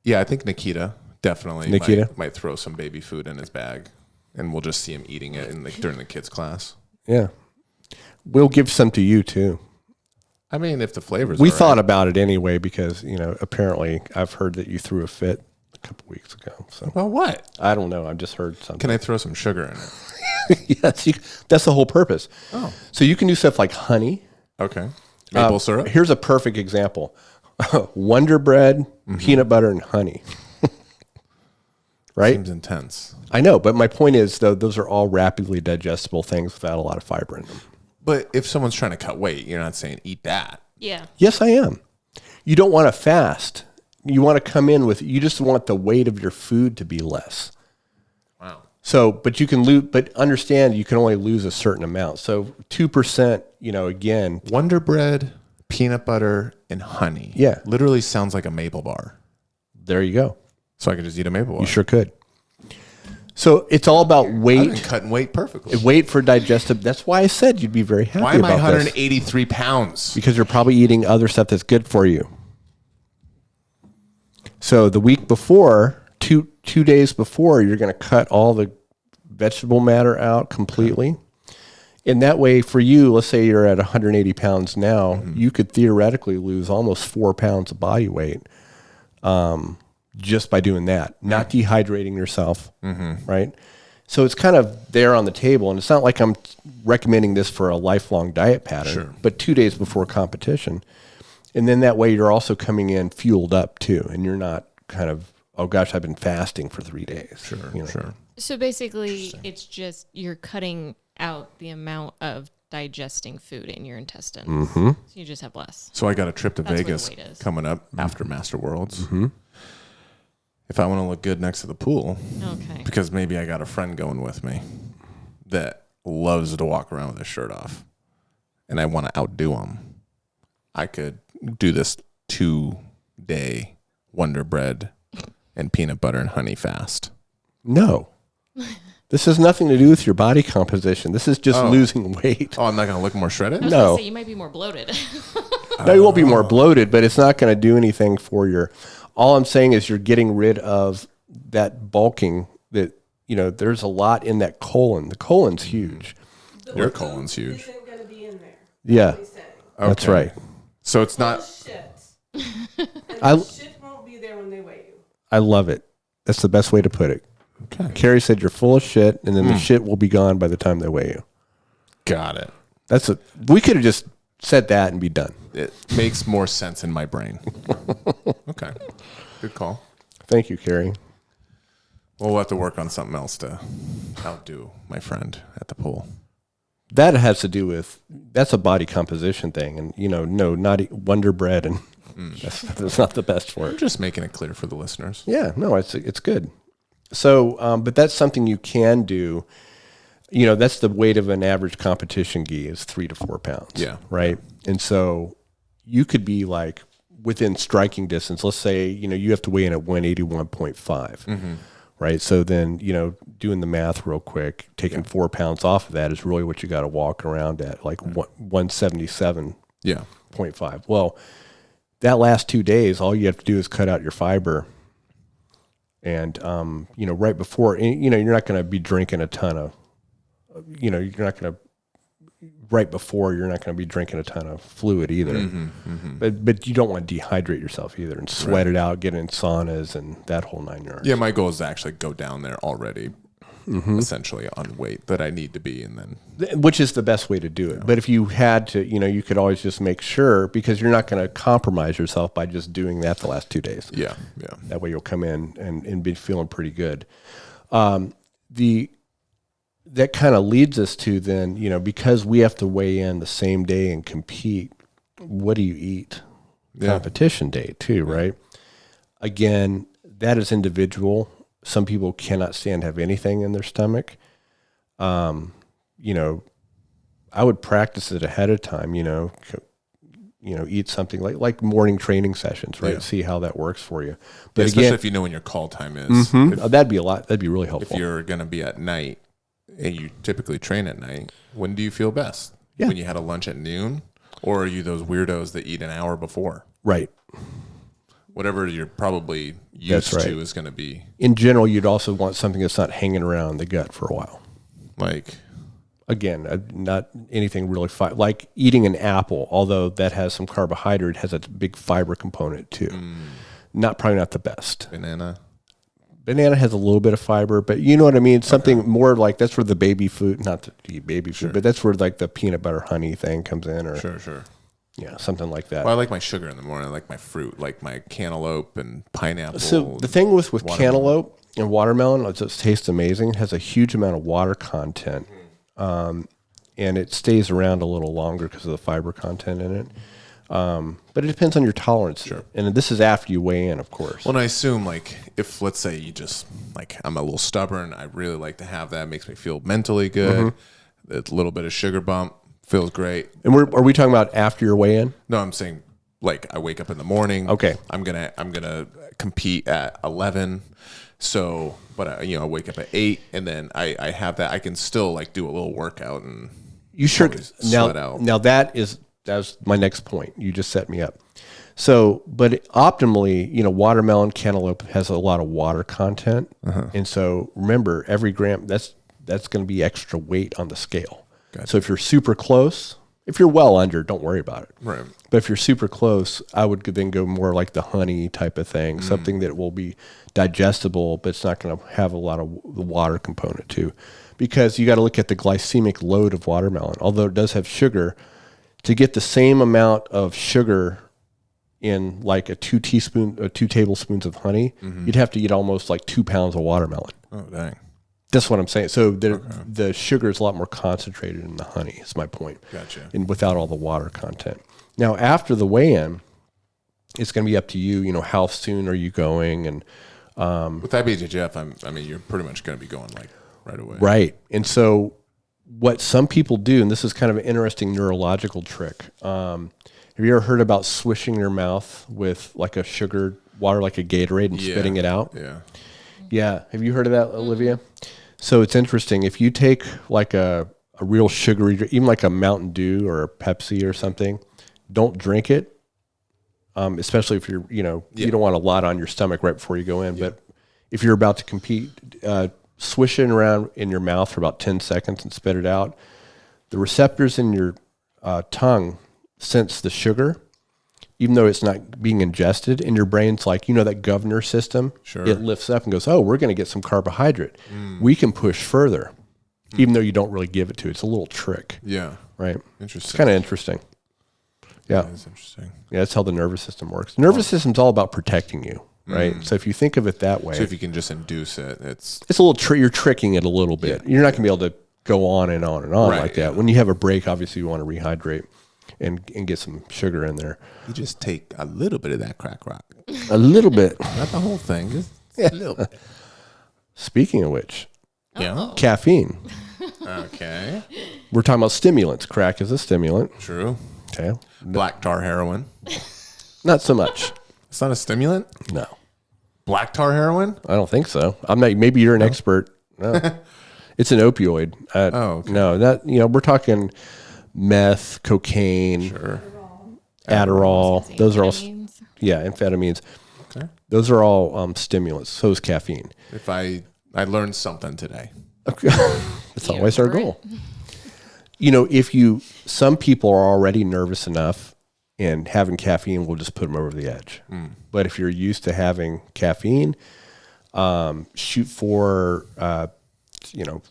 Speaker 3: Yeah, I think Nikita definitely might throw some baby food in his bag, and we'll just see him eating it during the kids' class.
Speaker 2: Yeah, we'll give some to you too.
Speaker 3: I mean, if the flavors,
Speaker 2: we thought about it anyway because apparently I've heard that you threw a fit a couple weeks ago. So
Speaker 3: about what?
Speaker 2: I don't know. I just heard something.
Speaker 3: Can I throw some sugar in it?
Speaker 2: Yes, that's the whole purpose.
Speaker 3: Oh,
Speaker 2: so you can do stuff like honey.
Speaker 3: Okay. Maple syrup.
Speaker 2: Here's a perfect example: Wonder Bread, peanut butter, and honey. Right?
Speaker 3: Seems intense.
Speaker 2: I know, but my point is, though, those are all rapidly digestible things without a lot of fiber in them.
Speaker 3: But if someone's trying to cut weight, you're not saying eat that.
Speaker 1: Yeah.
Speaker 2: Yes, I am. You don't want to fast. You want to come in with, you just want the weight of your food to be less.
Speaker 3: Wow.
Speaker 2: So, but you can lose, but understand you can only lose a certain amount. So 2%, again.
Speaker 3: Wonder Bread, peanut butter, and honey.
Speaker 2: Yeah.
Speaker 3: Literally sounds like a maple bar.
Speaker 2: There you go.
Speaker 3: So I could just eat a maple bar.
Speaker 2: You sure could. So it's all about weight.
Speaker 3: I've been cutting weight perfectly.
Speaker 2: Weight for digestive. That's why I said you'd be very happy about this.
Speaker 3: Why am I 183 pounds?
Speaker 2: Because you're probably eating other stuff that's good for you. So the week before, two days before, you're going to cut all the vegetable matter out completely. And that way for you, let's say you're at 180 pounds now, you could theoretically lose almost 4 pounds of body weight just by doing that, not dehydrating yourself, right? So it's kind of there on the table. And it's not like I'm recommending this for a lifelong diet pattern, but 2 days before competition. And then that way you're also coming in fueled up too. And you're not kind of oh gosh, I've been fasting for 3 days.
Speaker 3: Sure.
Speaker 1: So basically, it's just you're cutting out the amount of digesting food in your intestines.
Speaker 2: Mm-hmm.
Speaker 1: So you just have less.
Speaker 3: So I got a trip to
Speaker 1: That's
Speaker 3: Vegas
Speaker 1: where the weight is.
Speaker 3: coming up after Master Worlds.
Speaker 2: Mm-hmm.
Speaker 3: If I want to look good next to the pool,
Speaker 1: Okay.
Speaker 3: because maybe I got a friend going with me that loves to walk around with his shirt off, and I want to outdo him, I could do this 2-day Wonder Bread and peanut butter and honey fast.
Speaker 2: No. This has nothing to do with your body composition. This is just losing weight.
Speaker 3: Oh, I'm not going to look more shredded?
Speaker 1: I was gonna say, you might be more bloated.
Speaker 2: No, you won't be more bloated, but it's not going to do anything for your... All I'm saying is you're getting rid of that bulking that, there's a lot in that colon. The colon's huge.
Speaker 3: Your colon's huge.
Speaker 4: Isn't going to be in there.
Speaker 2: Yeah, that's right.
Speaker 3: So it's not...
Speaker 4: Shit. And shit won't be there when they weigh you.
Speaker 2: I love it. That's the best way to put it.
Speaker 3: Okay.
Speaker 2: Carrie said you're full of shit, and then the shit will be gone by the time they weigh you.
Speaker 3: Got it.
Speaker 2: We could have just said that and be done.
Speaker 3: It makes more sense in my brain. Okay. Good call.
Speaker 2: Thank you, Carrie.
Speaker 3: We'll have to work on something else to outdo my friend at the pool.
Speaker 2: That has to do with, that's a body composition thing. And, no, not Wonder Bread. And that's not the best for
Speaker 3: I'm
Speaker 2: it.
Speaker 3: just making it clear for the listeners.
Speaker 2: Yeah, no, it's good. So, but that's something you can do. That's the weight of an average competition gi is 3 to 4 pounds.
Speaker 3: Yeah.
Speaker 2: Right. And so you could be like within striking distance. Let's say, you have to weigh in at 181.5. Mm-hmm. Right. So then, doing the math real quick, taking 4 pounds off of that is really what you got to walk around at, like 177.5.
Speaker 3: Yeah.
Speaker 2: Well, that last 2 days, all you have to do is cut out your fiber. And, right before, you're not going to be drinking a ton of, you're not going to, right before, you're not going to be drinking a ton of fluid either. Mm-hmm, mm-hmm. But you don't want to dehydrate yourself either and sweat it out, get in saunas and that whole 9 yards.
Speaker 3: Yeah, my goal is to actually go down there already, essentially on weight that I need to be, and then
Speaker 2: which is the best way to do it. Yeah. But if you had to, you could always just make sure, because you're not going to compromise yourself by just doing that the last 2 days.
Speaker 3: Yeah.
Speaker 2: That way you'll come in and be feeling pretty good. That kind of leads us to then, because we have to weigh in the same day and compete, what do you eat? Yeah. Competition day too, right? Again, that is individual. Some people cannot stand to have anything in their stomach. I would practice it ahead of time, eat something like morning training sessions, right? Yeah. See how that works for you.
Speaker 3: But especially if you know when your call time is.
Speaker 2: Mm-hmm. That'd be really helpful.
Speaker 3: If you're going to be at night and you typically train at night, when do you feel best?
Speaker 2: Yeah.
Speaker 3: When you had a lunch at noon? Or are you those weirdos that eat an hour before?
Speaker 2: Right.
Speaker 3: Whatever you're probably used to is going to be.
Speaker 2: In general, you'd also want something that's not hanging around the gut for a while.
Speaker 3: Like?
Speaker 2: Again, not anything really like eating an apple, although that has some carbohydrate, has a big fiber component too. Probably not the best. Banana has a little bit of fiber, but you know what I mean? Something more like, that's where the baby food, not to eat baby food, but that's where like the peanut butter honey thing comes in, or
Speaker 3: Sure.
Speaker 2: Yeah, something like that.
Speaker 3: Well, I like my sugar in the morning. I like my fruit, like my cantaloupe and pineapple.
Speaker 2: So the thing with cantaloupe and watermelon, it just tastes amazing. It has a huge amount of water content. And it stays around a little longer because of the fiber content in it. But it depends on your tolerance.
Speaker 3: Sure.
Speaker 2: And this is after you weigh in, of course.
Speaker 3: Well, and I assume, like, if, let's say you just, like, I'm a little stubborn, I really like to have that. It makes me feel mentally good. A little bit of sugar bump feels great.
Speaker 2: And are we talking about after your weigh-in?
Speaker 3: No, I'm saying, like, I wake up in the morning.
Speaker 2: Okay.
Speaker 3: I'm gonna compete at 11. So, but I wake up at 8, and then I have that. I can still, like, do a little workout and
Speaker 2: you sure
Speaker 3: sweat out.
Speaker 2: Now that's my next point. You just set me up. So, but optimally, watermelon, cantaloupe has a lot of water content, and so remember, every gram that's going to be extra weight on the scale.
Speaker 3: Gotcha.
Speaker 2: So if you're super close, if you're well under, don't worry about it.
Speaker 3: Right.
Speaker 2: But if you're super close, I would then go more like the honey type of thing, something that will be digestible, but it's not going to have a lot of the water component too, because you got to look at the glycemic load of watermelon. Although it does have sugar, to get the same amount of sugar in like a 2 tablespoons of honey, you'd have to eat almost like 2 pounds of watermelon.
Speaker 3: Oh, dang.
Speaker 2: That's what I'm saying. So the sugar is a lot more concentrated in the honey, is my point.
Speaker 3: Gotcha.
Speaker 2: And without all the water content. Now, after the weigh-in, it's going to be up to you, you know, how soon are you going? And
Speaker 3: with IBJJF, I mean, you're pretty much going to be going like right away.
Speaker 2: Right. And so what some people do, and this is kind of an interesting neurological trick. Have you ever heard about swishing your mouth with like a sugared water, like a Gatorade, and spitting it out?
Speaker 3: Yeah.
Speaker 2: Yeah. Have you heard of that, Olivia? So it's interesting. If you take like a real sugary, even like a Mountain Dew or a Pepsi or something, don't drink it. Especially if you're, you know, you don't want a lot on your stomach right before you go in. But if you're about to compete, swish it around in your mouth for about 10 seconds and spit it out. The receptors in your tongue sense the sugar, even though it's not being ingested, and your brain's like, you know, that governor system, it lifts up and goes, oh, we're going to get some carbohydrate. We can push further, even though you don't really give it to. It's a little trick.
Speaker 3: Yeah.
Speaker 2: Right.
Speaker 3: Interesting.
Speaker 2: It's kind of interesting. Yeah.
Speaker 3: That's interesting.
Speaker 2: Yeah, that's how the nervous system works. The nervous system's all about protecting you, right? So if you think of it that way.
Speaker 3: So if you can just induce it, it's
Speaker 2: a little you're tricking it a little bit. You're not going to be able to go on and on and on like that. When you have a break, obviously you want to rehydrate and get some sugar in there.
Speaker 3: You just take a little bit of that crack rock.
Speaker 2: A little bit.
Speaker 3: Not the whole thing, just a little bit.
Speaker 2: Speaking of which, caffeine.
Speaker 3: Okay.
Speaker 2: We're talking about stimulants. Crack is a stimulant.
Speaker 3: True.
Speaker 2: Okay.
Speaker 3: Black tar heroin.
Speaker 2: Not so much.
Speaker 3: It's not a stimulant?
Speaker 2: No.
Speaker 3: Black tar heroin?
Speaker 2: I don't think so. I'm not. Maybe you're an expert. No. It's an opioid.
Speaker 3: Okay.
Speaker 2: No, that, you know, we're talking meth, cocaine, Adderall. Those are all, amphetamines.
Speaker 3: Okay.
Speaker 2: Those are all stimulants. So is caffeine.
Speaker 3: If I learned something today.
Speaker 2: That's always our goal. You know, some people are already nervous enough, and having caffeine will just put them over the edge. But if you're used to having caffeine, shoot for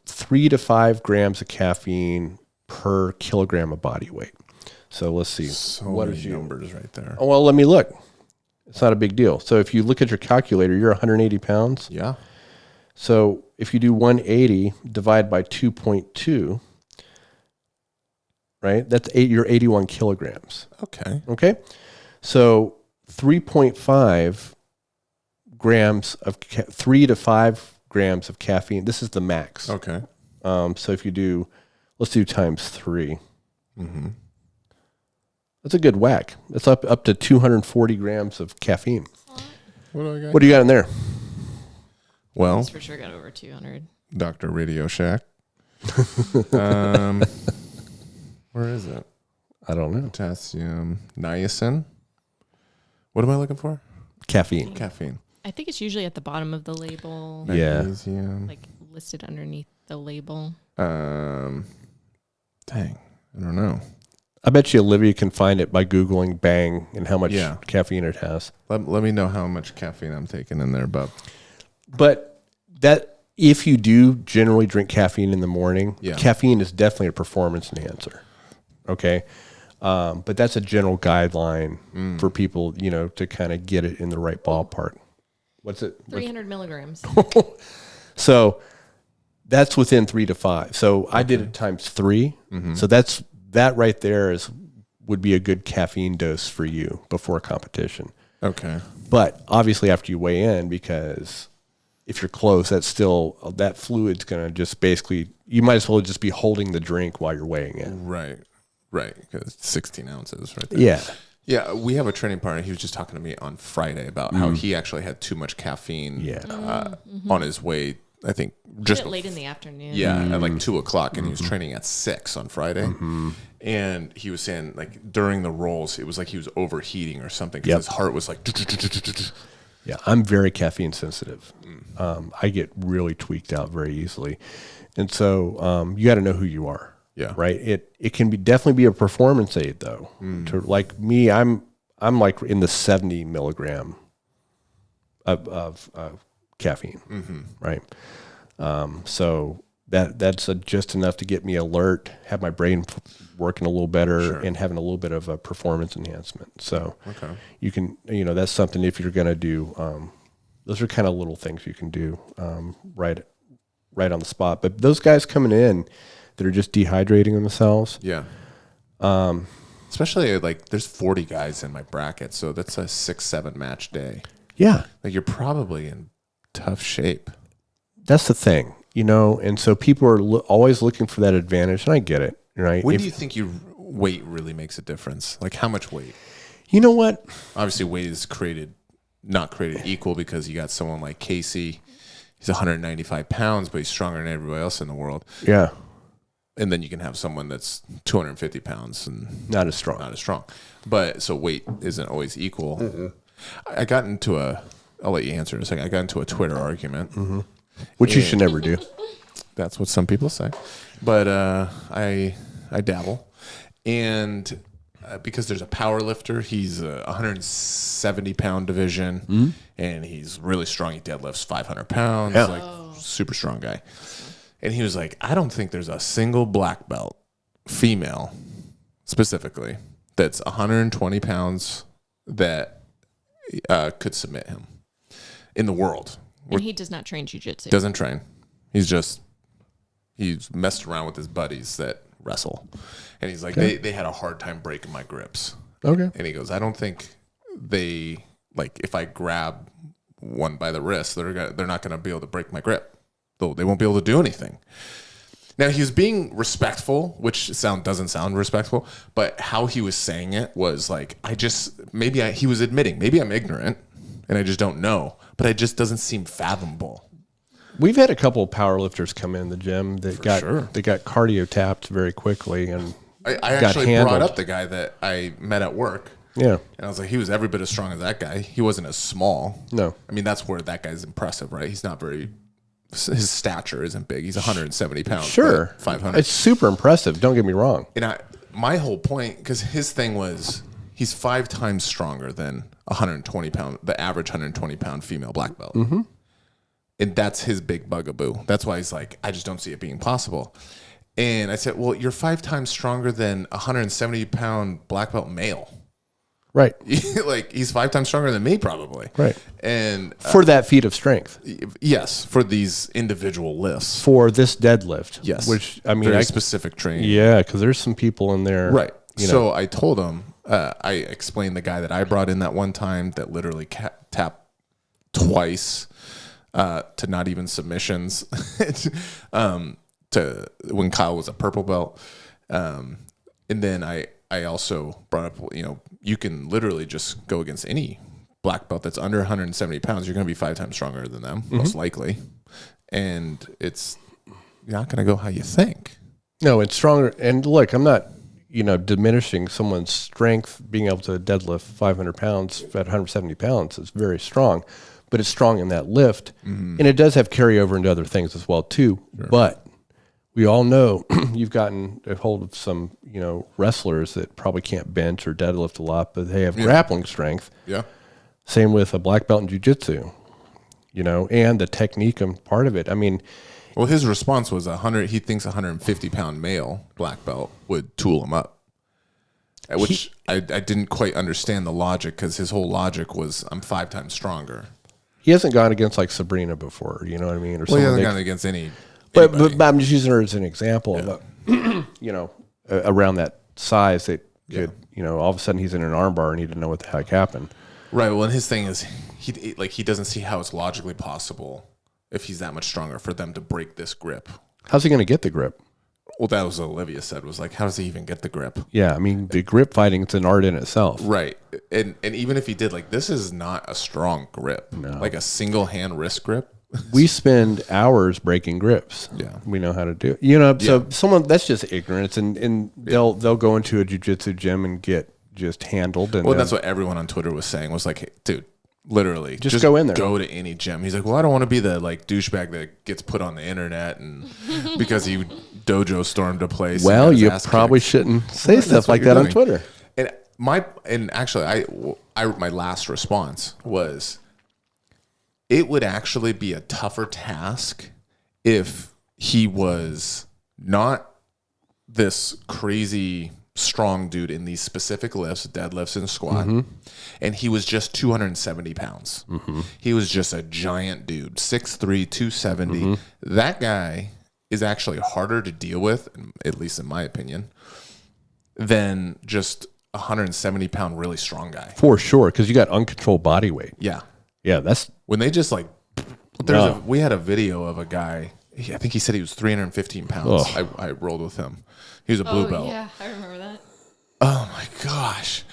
Speaker 2: 3 to 5 grams of caffeine per kilogram of body weight. So let's see.
Speaker 3: What are your numbers right there?
Speaker 2: Oh, well, let me look. It's not a big deal. So if you look at your calculator, you're 180 pounds.
Speaker 3: Yeah.
Speaker 2: So if you do 180 divide by 2.2, right? You're 81 kilograms.
Speaker 3: Okay.
Speaker 2: Okay. So 3.5 grams of 3 to 5 grams of caffeine. This is the max.
Speaker 3: Okay.
Speaker 2: So if you let's do times 3.
Speaker 3: Mm-hmm.
Speaker 2: That's a good whack. That's up to 240 grams of caffeine.
Speaker 3: What do I got?
Speaker 2: What do you got in there?
Speaker 3: Well,
Speaker 1: It's for sure got over 200.
Speaker 3: Dr. Radio Shack. Where is it?
Speaker 2: I don't know.
Speaker 3: Potassium, niacin. What am I looking for?
Speaker 2: Caffeine.
Speaker 3: Caffeine.
Speaker 1: I think it's usually at the bottom of the label.
Speaker 2: Yeah.
Speaker 3: Magnesium.
Speaker 1: Like listed underneath the label.
Speaker 3: Dang, I don't know.
Speaker 2: I bet you Olivia can find it by Googling Bang and how much
Speaker 3: Yeah.
Speaker 2: caffeine it has.
Speaker 3: Let me know how much caffeine I'm taking in there, bub.
Speaker 2: But that, if you do generally drink caffeine in the morning,
Speaker 3: Yeah.
Speaker 2: caffeine is definitely a performance enhancer. Okay. But that's a general guideline for people, you know, to kind of get it in the right ballpark. What's it?
Speaker 1: 300 milligrams.
Speaker 2: So that's within 3 to 5. So I did it times 3. So that right there would be a good caffeine dose for you before a competition.
Speaker 3: Okay.
Speaker 2: But obviously after you weigh in, because if you're close, that fluid's going to just basically, you might as well just be holding the drink while you're weighing in.
Speaker 3: Right. Because it's 16 ounces right there.
Speaker 2: Yeah.
Speaker 3: Yeah, we have a training partner. He was just talking to me on Friday about how he actually had too much caffeine on his way. I think just
Speaker 1: late in the afternoon.
Speaker 3: Yeah, at like 2:00, and he was training at 6 on Friday. And he was saying, like, during the rolls, it was like he was overheating or something because his heart was like.
Speaker 2: Yeah, I'm very caffeine sensitive. I get really tweaked out very easily, and so you got to know who you are.
Speaker 3: Yeah.
Speaker 2: Right. It can definitely be a performance aid though. To like me, I'm like in the 70 milligram of caffeine. Right. So that's just enough to get me alert, have my brain working a little better, and having a little bit of a performance enhancement. So you can, that's something if you're going to do, those are kind of little things you can do right on the spot. But those guys coming in that are just dehydrating themselves.
Speaker 3: Yeah. Especially like there's 40 guys in my bracket, so that's a 6-7 match day.
Speaker 2: Yeah.
Speaker 3: Like you're probably in tough shape.
Speaker 2: That's the thing, and so people are always looking for that advantage, and I get it, right?
Speaker 3: When do you think your weight really makes a difference? Like how much weight?
Speaker 2: You know what?
Speaker 3: Obviously weight is not created equal because you got someone like Casey. He's 195 pounds, but he's stronger than everybody else in the world.
Speaker 2: Yeah.
Speaker 3: And then you can have someone that's 250 pounds and
Speaker 2: not as strong.
Speaker 3: But so weight isn't always equal. Mm-hmm. I got into I'll let you answer in a second. I got into a Twitter argument.
Speaker 2: Mm-hmm. Which you should never do.
Speaker 3: That's what some people say. But I dabble. And because there's a power lifter, he's a 170-pound division, and he's really strong. He deadlifts 500 pounds, super strong guy. And he was like, I don't think there's a single black belt, female specifically, that's 120 pounds that could submit him in the world.
Speaker 1: And he does not train jiu-jitsu.
Speaker 3: Doesn't train. He's messed around with his buddies that wrestle. And he's like, they had a hard time breaking my grips.
Speaker 2: Okay.
Speaker 3: And he goes, I don't think they, like, if I grab one by the wrist, they're not going to be able to break my grip. They won't be able to do anything. Now, he was being respectful, which doesn't sound respectful, but how he was saying it was like, he was admitting, maybe I'm ignorant and I just don't know, but it just doesn't seem fathomable.
Speaker 2: We've had a couple of power lifters come in the gym that got cardio tapped very quickly, and
Speaker 3: I actually brought up the guy that I met at work.
Speaker 2: Yeah.
Speaker 3: And I was like, he was every bit as strong as that guy. He wasn't as small.
Speaker 2: No.
Speaker 3: I mean, that's where that guy's impressive, right? He's not his stature isn't big. He's 170 pounds.
Speaker 2: Sure.
Speaker 3: 500.
Speaker 2: It's super impressive. Don't get me wrong.
Speaker 3: And my whole point, because his thing was, he's 5 times stronger than the average 120 pound female black belt. Mm-hmm. And that's his big bugaboo. That's why he's like, I just don't see it being possible. And I said, well, you're 5 times stronger than a 170 pound black belt male.
Speaker 2: Right.
Speaker 3: Like he's 5 times stronger than me probably.
Speaker 2: Right.
Speaker 3: And
Speaker 2: for that feat of strength.
Speaker 3: Yes. For these individual lifts.
Speaker 2: For this deadlift.
Speaker 3: Yes.
Speaker 2: Which, I mean,
Speaker 3: very specific training.
Speaker 2: Yeah. Because there's some people in there.
Speaker 3: Right. So I told him, I explained the guy that I brought in that one time that literally tapped twice to not even submissions to when Kyle was a purple belt. And then I also brought up, you can literally just go against any black belt that's under 170 pounds. You're going to be 5 times stronger than them, most likely. And you're not going to go how you think.
Speaker 2: No, it's stronger. And look, I'm not, diminishing someone's strength. Being able to deadlift 500 pounds at 170 pounds is very strong, but it's strong in that lift. Mm-hmm. And it does have carryover into other things as well, too. Sure. But we all know you've gotten a hold of some, wrestlers that probably can't bench or deadlift a lot, but they have grappling strength.
Speaker 3: Yeah.
Speaker 2: Same with a black belt in jiu-jitsu, and the technique and part of it. I mean,
Speaker 3: well, his response was he thinks 150 pound male black belt would tool him up, which I didn't quite understand the logic, because his whole logic was, I'm 5 times stronger.
Speaker 2: He hasn't gone against like Sabrina before, you know what I mean? Or
Speaker 3: he hasn't gone against any.
Speaker 2: But I'm just using her as an example of, around that size that could, all of a sudden he's in an armbar and he didn't know what the heck happened.
Speaker 3: Right. Well, and his thing is, he doesn't see how it's logically possible, if he's that much stronger, for them to break this grip.
Speaker 2: How's he going to get the grip?
Speaker 3: Well, that was what Olivia said, was like, how does he even get the grip?
Speaker 2: Yeah, I mean, the grip fighting, it's an art in itself.
Speaker 3: Right. And even if he did, this is not a strong grip. No. Like a single hand wrist grip.
Speaker 2: We spend hours breaking grips.
Speaker 3: Yeah.
Speaker 2: We know how to do it. So someone, that's just ignorance, and they'll go into a jiu-jitsu gym and get just handled. And
Speaker 3: that's what everyone on Twitter was saying, was like, hey, dude, literally
Speaker 2: just go in there.
Speaker 3: Go to any gym. He's like, well, I don't want to be the douchebag that gets put on the internet and because he dojo stormed a place.
Speaker 2: Well, you probably shouldn't say stuff like that on Twitter.
Speaker 3: And actually my last response was, it would actually be a tougher task if he was not this crazy strong dude in these specific lifts, deadlifts and squat. And he was just 270 pounds. He was just a giant dude, 6'3", 270. That guy is actually harder to deal with, at least in my opinion, than just a 170-pound really strong guy.
Speaker 2: For sure, because you got uncontrolled body weight.
Speaker 3: Yeah.
Speaker 2: Yeah, that's...
Speaker 3: When they just like... we had a video of a guy, I think he said he was 315 pounds. I rolled with him. He was a blue belt.
Speaker 1: Yeah, I remember that.
Speaker 3: Oh my gosh.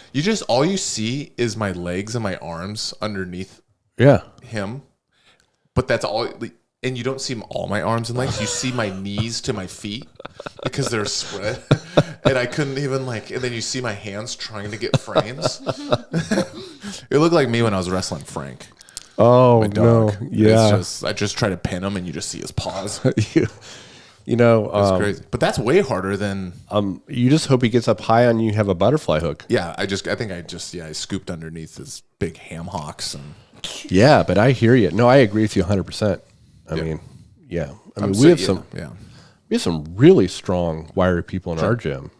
Speaker 3: All you see is my legs and my arms underneath him. But that's all. And you don't see all my arms and legs. You see my knees to my feet because they're spread. And I couldn't even and then you see my hands trying to get frames. It looked like me when I was wrestling Frank.
Speaker 2: Oh,
Speaker 3: my dog.
Speaker 2: No. Yeah.
Speaker 3: I just try to pin him and you just see his paws.
Speaker 2: It's
Speaker 3: crazy. But that's way harder than...
Speaker 2: you just hope he gets up high on you have a butterfly hook.
Speaker 3: Yeah, I scooped underneath his big ham hocks. And
Speaker 2: yeah, but I hear you. No, I agree with you 100%. I mean, yeah. We have some really strong, wiry people in our gym,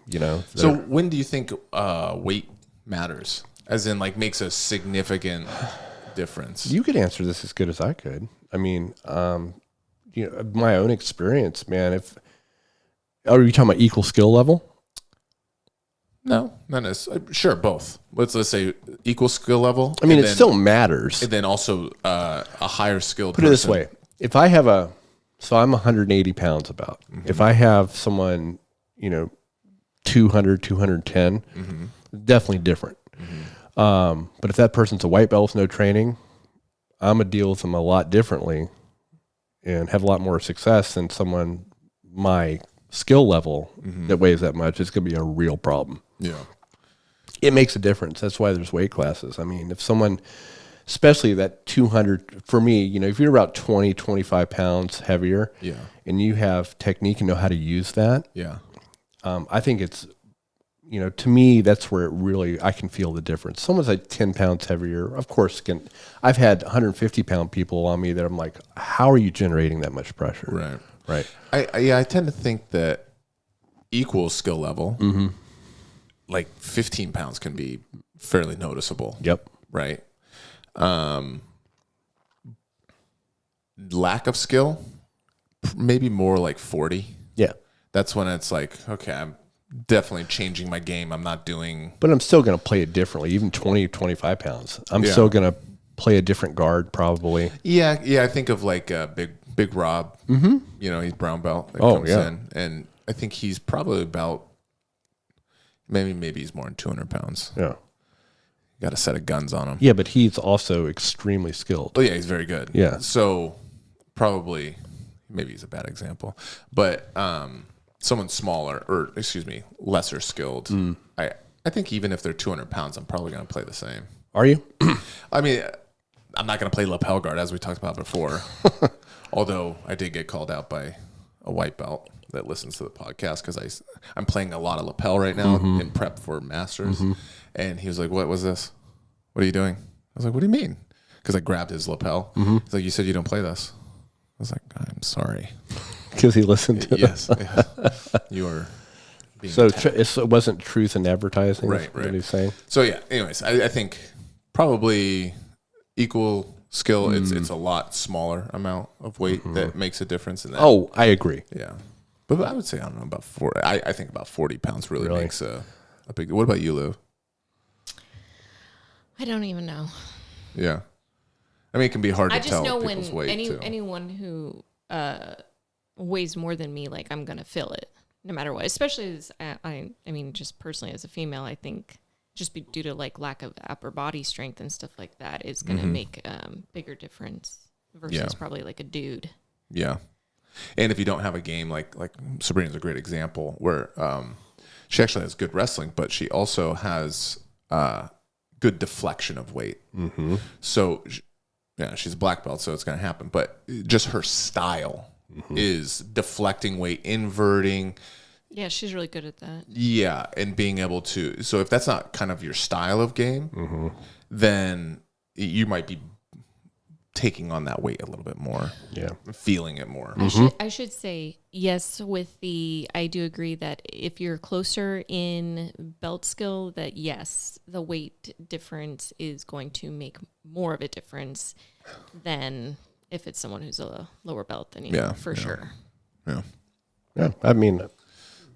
Speaker 3: So when do you think weight matters? As in, makes a significant difference?
Speaker 2: You could answer this as good as I could. I mean, my own experience, man. Are you talking about equal skill level?
Speaker 3: No, not necessarily. Sure, both. Let's say equal skill level.
Speaker 2: I mean, it still matters.
Speaker 3: And then also a higher skilled
Speaker 2: person. Put it this way. If I have I'm 180 pounds about. If I have someone, 200, 210, definitely different. But if that person's a white belt with no training, I'm going to deal with them a lot differently and have a lot more success than someone my skill level that weighs that much. It's going to be a real problem.
Speaker 3: Yeah.
Speaker 2: It makes a difference. That's why there's weight classes. I mean, if someone, especially that 200, for me, if you're about 20, 25 pounds heavier and you have technique and know how to use that, I think it's, to me, that's where I can feel the difference. Someone's like 10 pounds heavier. Of course, I've had 150 pound people on me that I'm like, how are you generating that much pressure? Right.
Speaker 3: I tend to think that equal skill level, 15 pounds can be fairly noticeable.
Speaker 2: Yep.
Speaker 3: Right. Lack of skill, maybe more like 40.
Speaker 2: Yeah.
Speaker 3: That's when it's like, okay, I'm definitely changing my game. I'm not doing...
Speaker 2: But I'm still going to play it differently, even 20, 25 pounds. I'm still going to play a different guard probably.
Speaker 3: Yeah, I think of Big Rob. He's brown belt that comes in. And I think he's probably about... Maybe he's more than 200 pounds.
Speaker 2: Yeah.
Speaker 3: Got a set of guns on him.
Speaker 2: Yeah, but he's also extremely skilled.
Speaker 3: Oh, yeah, he's very good.
Speaker 2: Yeah.
Speaker 3: So probably... Maybe he's a bad example. But... someone smaller, or lesser skilled. I think even if they're 200 pounds, I'm probably going to play the same.
Speaker 2: Are you?
Speaker 3: I mean, I'm not going to play lapel guard as we talked about before. Although I did get called out by a white belt that listens to the podcast because I'm playing a lot of lapel right now in prep for masters. And he was like, "What was this? What are you doing?" I was like, "What do you mean?" Because I grabbed his lapel. He's like, "You said you don't play this." I was like, "I'm sorry."
Speaker 2: Because he listened to
Speaker 3: yes. You are being
Speaker 2: it wasn't truth in advertising,
Speaker 3: right.
Speaker 2: What he's saying.
Speaker 3: So yeah, anyways, I think probably equal skill, it's a lot smaller amount of weight that makes a difference in that.
Speaker 2: Oh, I agree.
Speaker 3: Yeah. But I would say, I don't know, about 40. I think about 40 pounds really makes a big... What about you, Lou?
Speaker 1: I don't even know.
Speaker 3: Yeah. I mean, it can be hard to tell
Speaker 1: I just
Speaker 3: people's
Speaker 1: know
Speaker 3: weight,
Speaker 1: when anyone who... weighs more than me, I'm gonna feel it no matter what, especially as I mean just personally as a female, I think just due to lack of upper body strength and stuff like that is gonna make bigger difference versus probably a dude.
Speaker 3: Yeah. And if you don't have a game like Sabrina's a great example where she actually has good wrestling, but she also has good deflection of weight. So she's a black belt, so it's gonna happen, but just her style is deflecting weight, inverting.
Speaker 1: Yeah, she's really good at that.
Speaker 3: Yeah, and being able to... So if that's not kind of your style of game, then you might be taking on that weight a little bit more.
Speaker 2: Yeah.
Speaker 3: Feeling it more.
Speaker 1: I should say yes I do agree that if you're closer in belt skill, that yes, the weight difference is going to make more of a difference than if it's someone who's a lower belt than you, for sure.
Speaker 3: Yeah.
Speaker 2: Yeah. I mean,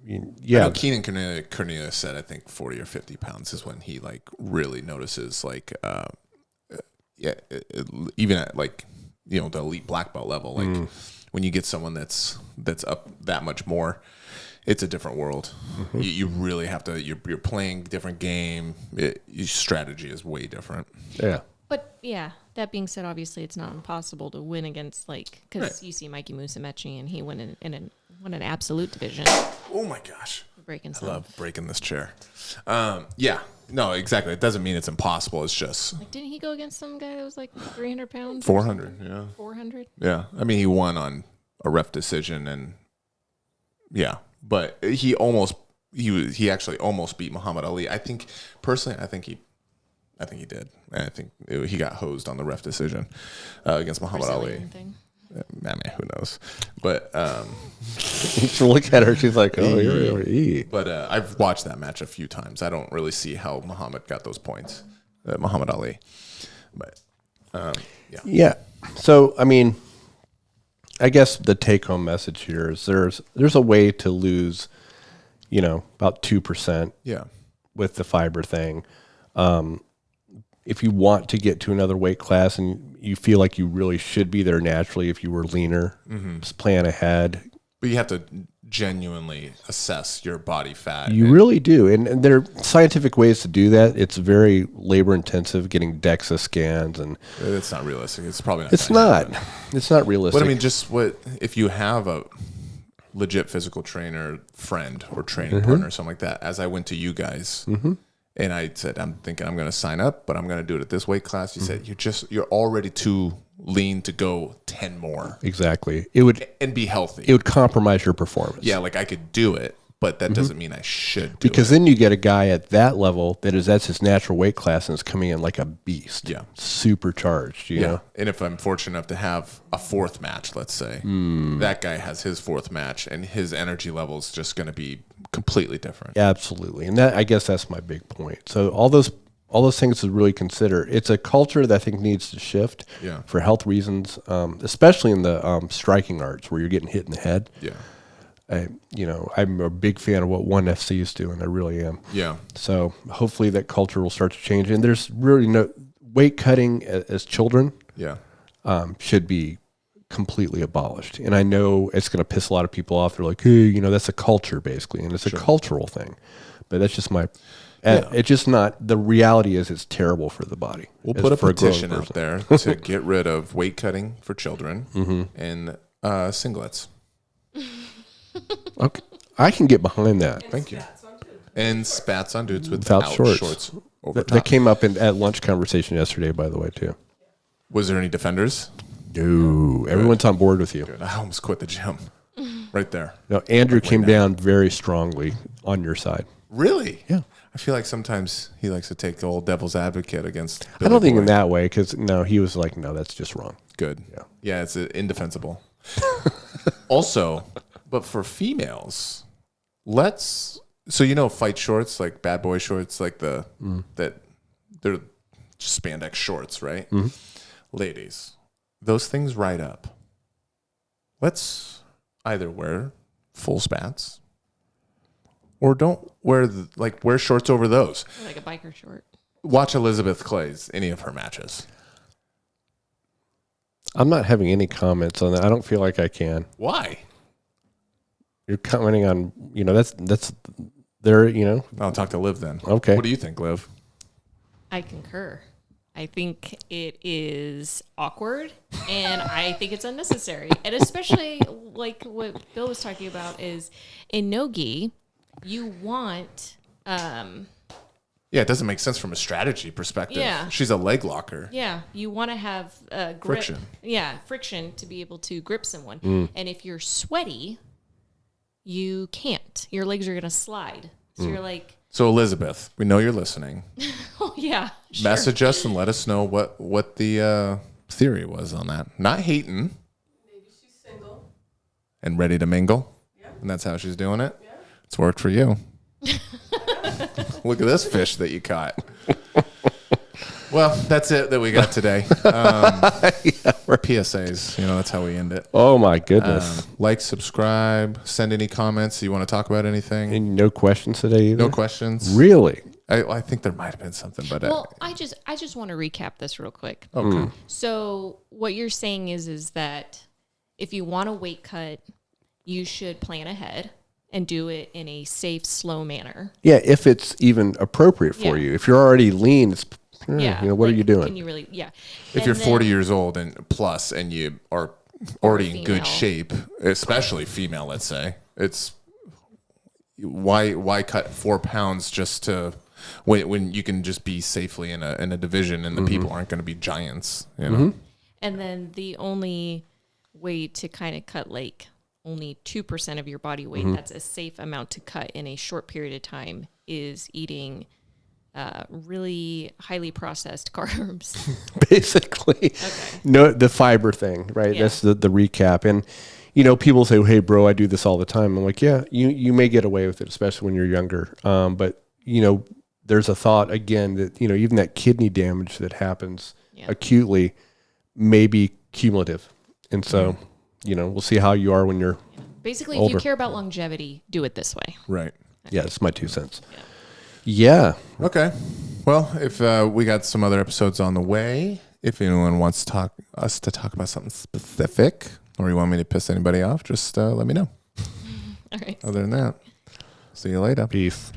Speaker 3: I know Keenan Cornelius said, I think 40 or 50 pounds is when he like really notices like, even at like, the elite black belt level, like when you get someone that's up that much more, it's a different world. You really have to, you're playing different game. Your strategy is way different.
Speaker 2: Yeah.
Speaker 1: But yeah, that being said, obviously it's not impossible to win against because you see Mikey Musumeci and he won in an absolute division.
Speaker 3: Oh my gosh.
Speaker 1: Breaking
Speaker 3: I love breaking this chair. Yeah. No, exactly. It doesn't mean it's impossible. It's just
Speaker 1: didn't he go against some guy that was like 300 pounds?
Speaker 3: 400. Yeah.
Speaker 1: 400.
Speaker 3: Yeah. I mean, he won on a ref decision, and but he actually almost beat Muhammad Ali. I think personally, I think he did. And I think he got hosed on the ref decision against Muhammad Ali. I mean, who knows? But
Speaker 2: you look at her, she's like, "Oh, you're."
Speaker 3: But I've watched that match a few times. I don't really see how Muhammad got those points, Muhammad Ali. But
Speaker 2: yeah. So I mean, I guess the take-home message here is there's a way to lose, about 2%.
Speaker 3: Yeah.
Speaker 2: With the fiber thing. If you want to get to another weight class and you feel like you really should be there naturally if you were leaner, just plan ahead.
Speaker 3: But you have to genuinely assess your body fat.
Speaker 2: You really do. And there are scientific ways to do that. It's very labor intensive, getting DEXA scans. And
Speaker 3: it's not realistic. It's probably not.
Speaker 2: It's not realistic.
Speaker 3: But I mean, if you have a legit physical trainer friend or training partner or something like that, as I went to you guys, and I said, I'm thinking I'm going to sign up, but I'm going to do it at this weight class. You said, you're already too lean to go 10 more.
Speaker 2: Exactly.
Speaker 3: And be healthy.
Speaker 2: It would compromise your performance.
Speaker 3: Yeah. Like I could do it, but that doesn't mean I should do
Speaker 2: because
Speaker 3: it.
Speaker 2: Then you get a guy at that level that's his natural weight class and is coming in like a beast.
Speaker 3: Yeah.
Speaker 2: Supercharged, you know?
Speaker 3: And if I'm fortunate enough to have a fourth match, let's say, that guy has his fourth match and his energy level is just going to be completely different.
Speaker 2: Absolutely. And I guess that's my big point. So all those things to really consider. It's a culture that I think needs to shift for health reasons, especially in the striking arts where you're getting hit in the head.
Speaker 3: Yeah.
Speaker 2: I'm a big fan of what ONE FC is doing. I really am.
Speaker 3: Yeah.
Speaker 2: So hopefully that culture will start to change. And there's really no weight cutting as children.
Speaker 3: Yeah.
Speaker 2: Should be completely abolished. And I know it's going to piss a lot of people off. They're like, hey, that's a culture basically. And it's a cultural thing, but that's just it's just not, the reality is it's terrible for the body.
Speaker 3: We'll put a petition out there to get rid of weight cutting for children and singlets.
Speaker 2: Okay. I can get behind that.
Speaker 3: Thank you. And spats on dudes without shorts over top.
Speaker 2: That came up at lunch conversation yesterday, by the way, too.
Speaker 3: Was there any defenders?
Speaker 2: No. Everyone's on board with you.
Speaker 3: Good. I almost quit the gym. Right there.
Speaker 2: No, Andrew came down very strongly on your side.
Speaker 3: Really?
Speaker 2: Yeah.
Speaker 3: I feel like sometimes he likes to take the old devil's advocate against Billy
Speaker 2: I don't think
Speaker 3: Boy.
Speaker 2: in that way, because he was like, no, that's just wrong.
Speaker 3: Good. Yeah, it's indefensible. Also, but for females, fight shorts, like bad boy shorts, like that they're just spandex shorts, right? Ladies, those things ride up. Let's either wear full spats or don't wear wear shorts over those.
Speaker 1: Like a biker short.
Speaker 3: Watch Elizabeth Clay's any of her matches.
Speaker 2: I'm not having any comments on that. I don't feel like I can.
Speaker 3: Why?
Speaker 2: You're commenting on, that's there,
Speaker 3: I'll talk to Liv then.
Speaker 2: Okay.
Speaker 3: What do you think, Liv?
Speaker 1: I concur. I think it is awkward and I think it's unnecessary. And especially like what Bill was talking about is in no-gi, you want...
Speaker 3: it doesn't make sense from a strategy perspective.
Speaker 1: Yeah.
Speaker 3: She's a leg locker.
Speaker 1: Yeah, you want to have grip.
Speaker 3: Friction.
Speaker 1: Yeah, friction to be able to grip someone. And if you're sweaty, you can't. Your legs are going to slide. So you're like...
Speaker 3: So Elizabeth, we know you're listening.
Speaker 1: Oh, yeah. Sure.
Speaker 3: Message us and let us know what the theory was on that. Not hating.
Speaker 4: Maybe she's single.
Speaker 3: And ready to mingle.
Speaker 4: Yeah.
Speaker 3: And that's how she's doing it.
Speaker 4: Yeah.
Speaker 3: It's worked for you. Look at this fish that you caught. Well, that's it that we got today. PSAs, that's how we end it.
Speaker 2: Oh my goodness.
Speaker 3: Like, subscribe, send any comments. You want to talk about anything?
Speaker 2: And no questions today either?
Speaker 3: No questions.
Speaker 2: Really?
Speaker 3: I think there might have been something, but
Speaker 1: well, I just want to recap this real quick.
Speaker 3: okay.
Speaker 1: So what you're saying is that if you want a weight cut, you should plan ahead and do it in a safe, slow manner.
Speaker 2: Yeah, if it's even appropriate for you. If you're already lean, it's what are you doing?
Speaker 1: Can you really? Yeah.
Speaker 3: If you're 40 years old and plus, and you are already in good shape, especially female, let's say, it's why cut 4 pounds just to when you can just be safely in a division and the people aren't going to be giants,
Speaker 1: And then the only way to kind of cut like only 2% of your body weight, that's a safe amount to cut in a short period of time, is eating really highly processed carbs.
Speaker 2: Basically. Okay. No, the fiber thing, right? Yeah. That's the recap. And, people say, hey, bro, I do this all the time. I'm like, yeah, you may get away with it, especially when you're younger. But, there's a thought, again, that, even that kidney damage that happens acutely may be cumulative. And so, we'll see how you are when you're
Speaker 1: basically
Speaker 2: older.
Speaker 1: If you care about longevity, do it this way.
Speaker 3: Right.
Speaker 2: Yeah, that's my 2 cents. Yeah.
Speaker 3: Okay. Well, if we got some other episodes on the way, if anyone wants us to talk about something specific, or you want me to piss anybody off, just let me know.
Speaker 1: All right.
Speaker 3: Other than that, see you later.
Speaker 2: Peace.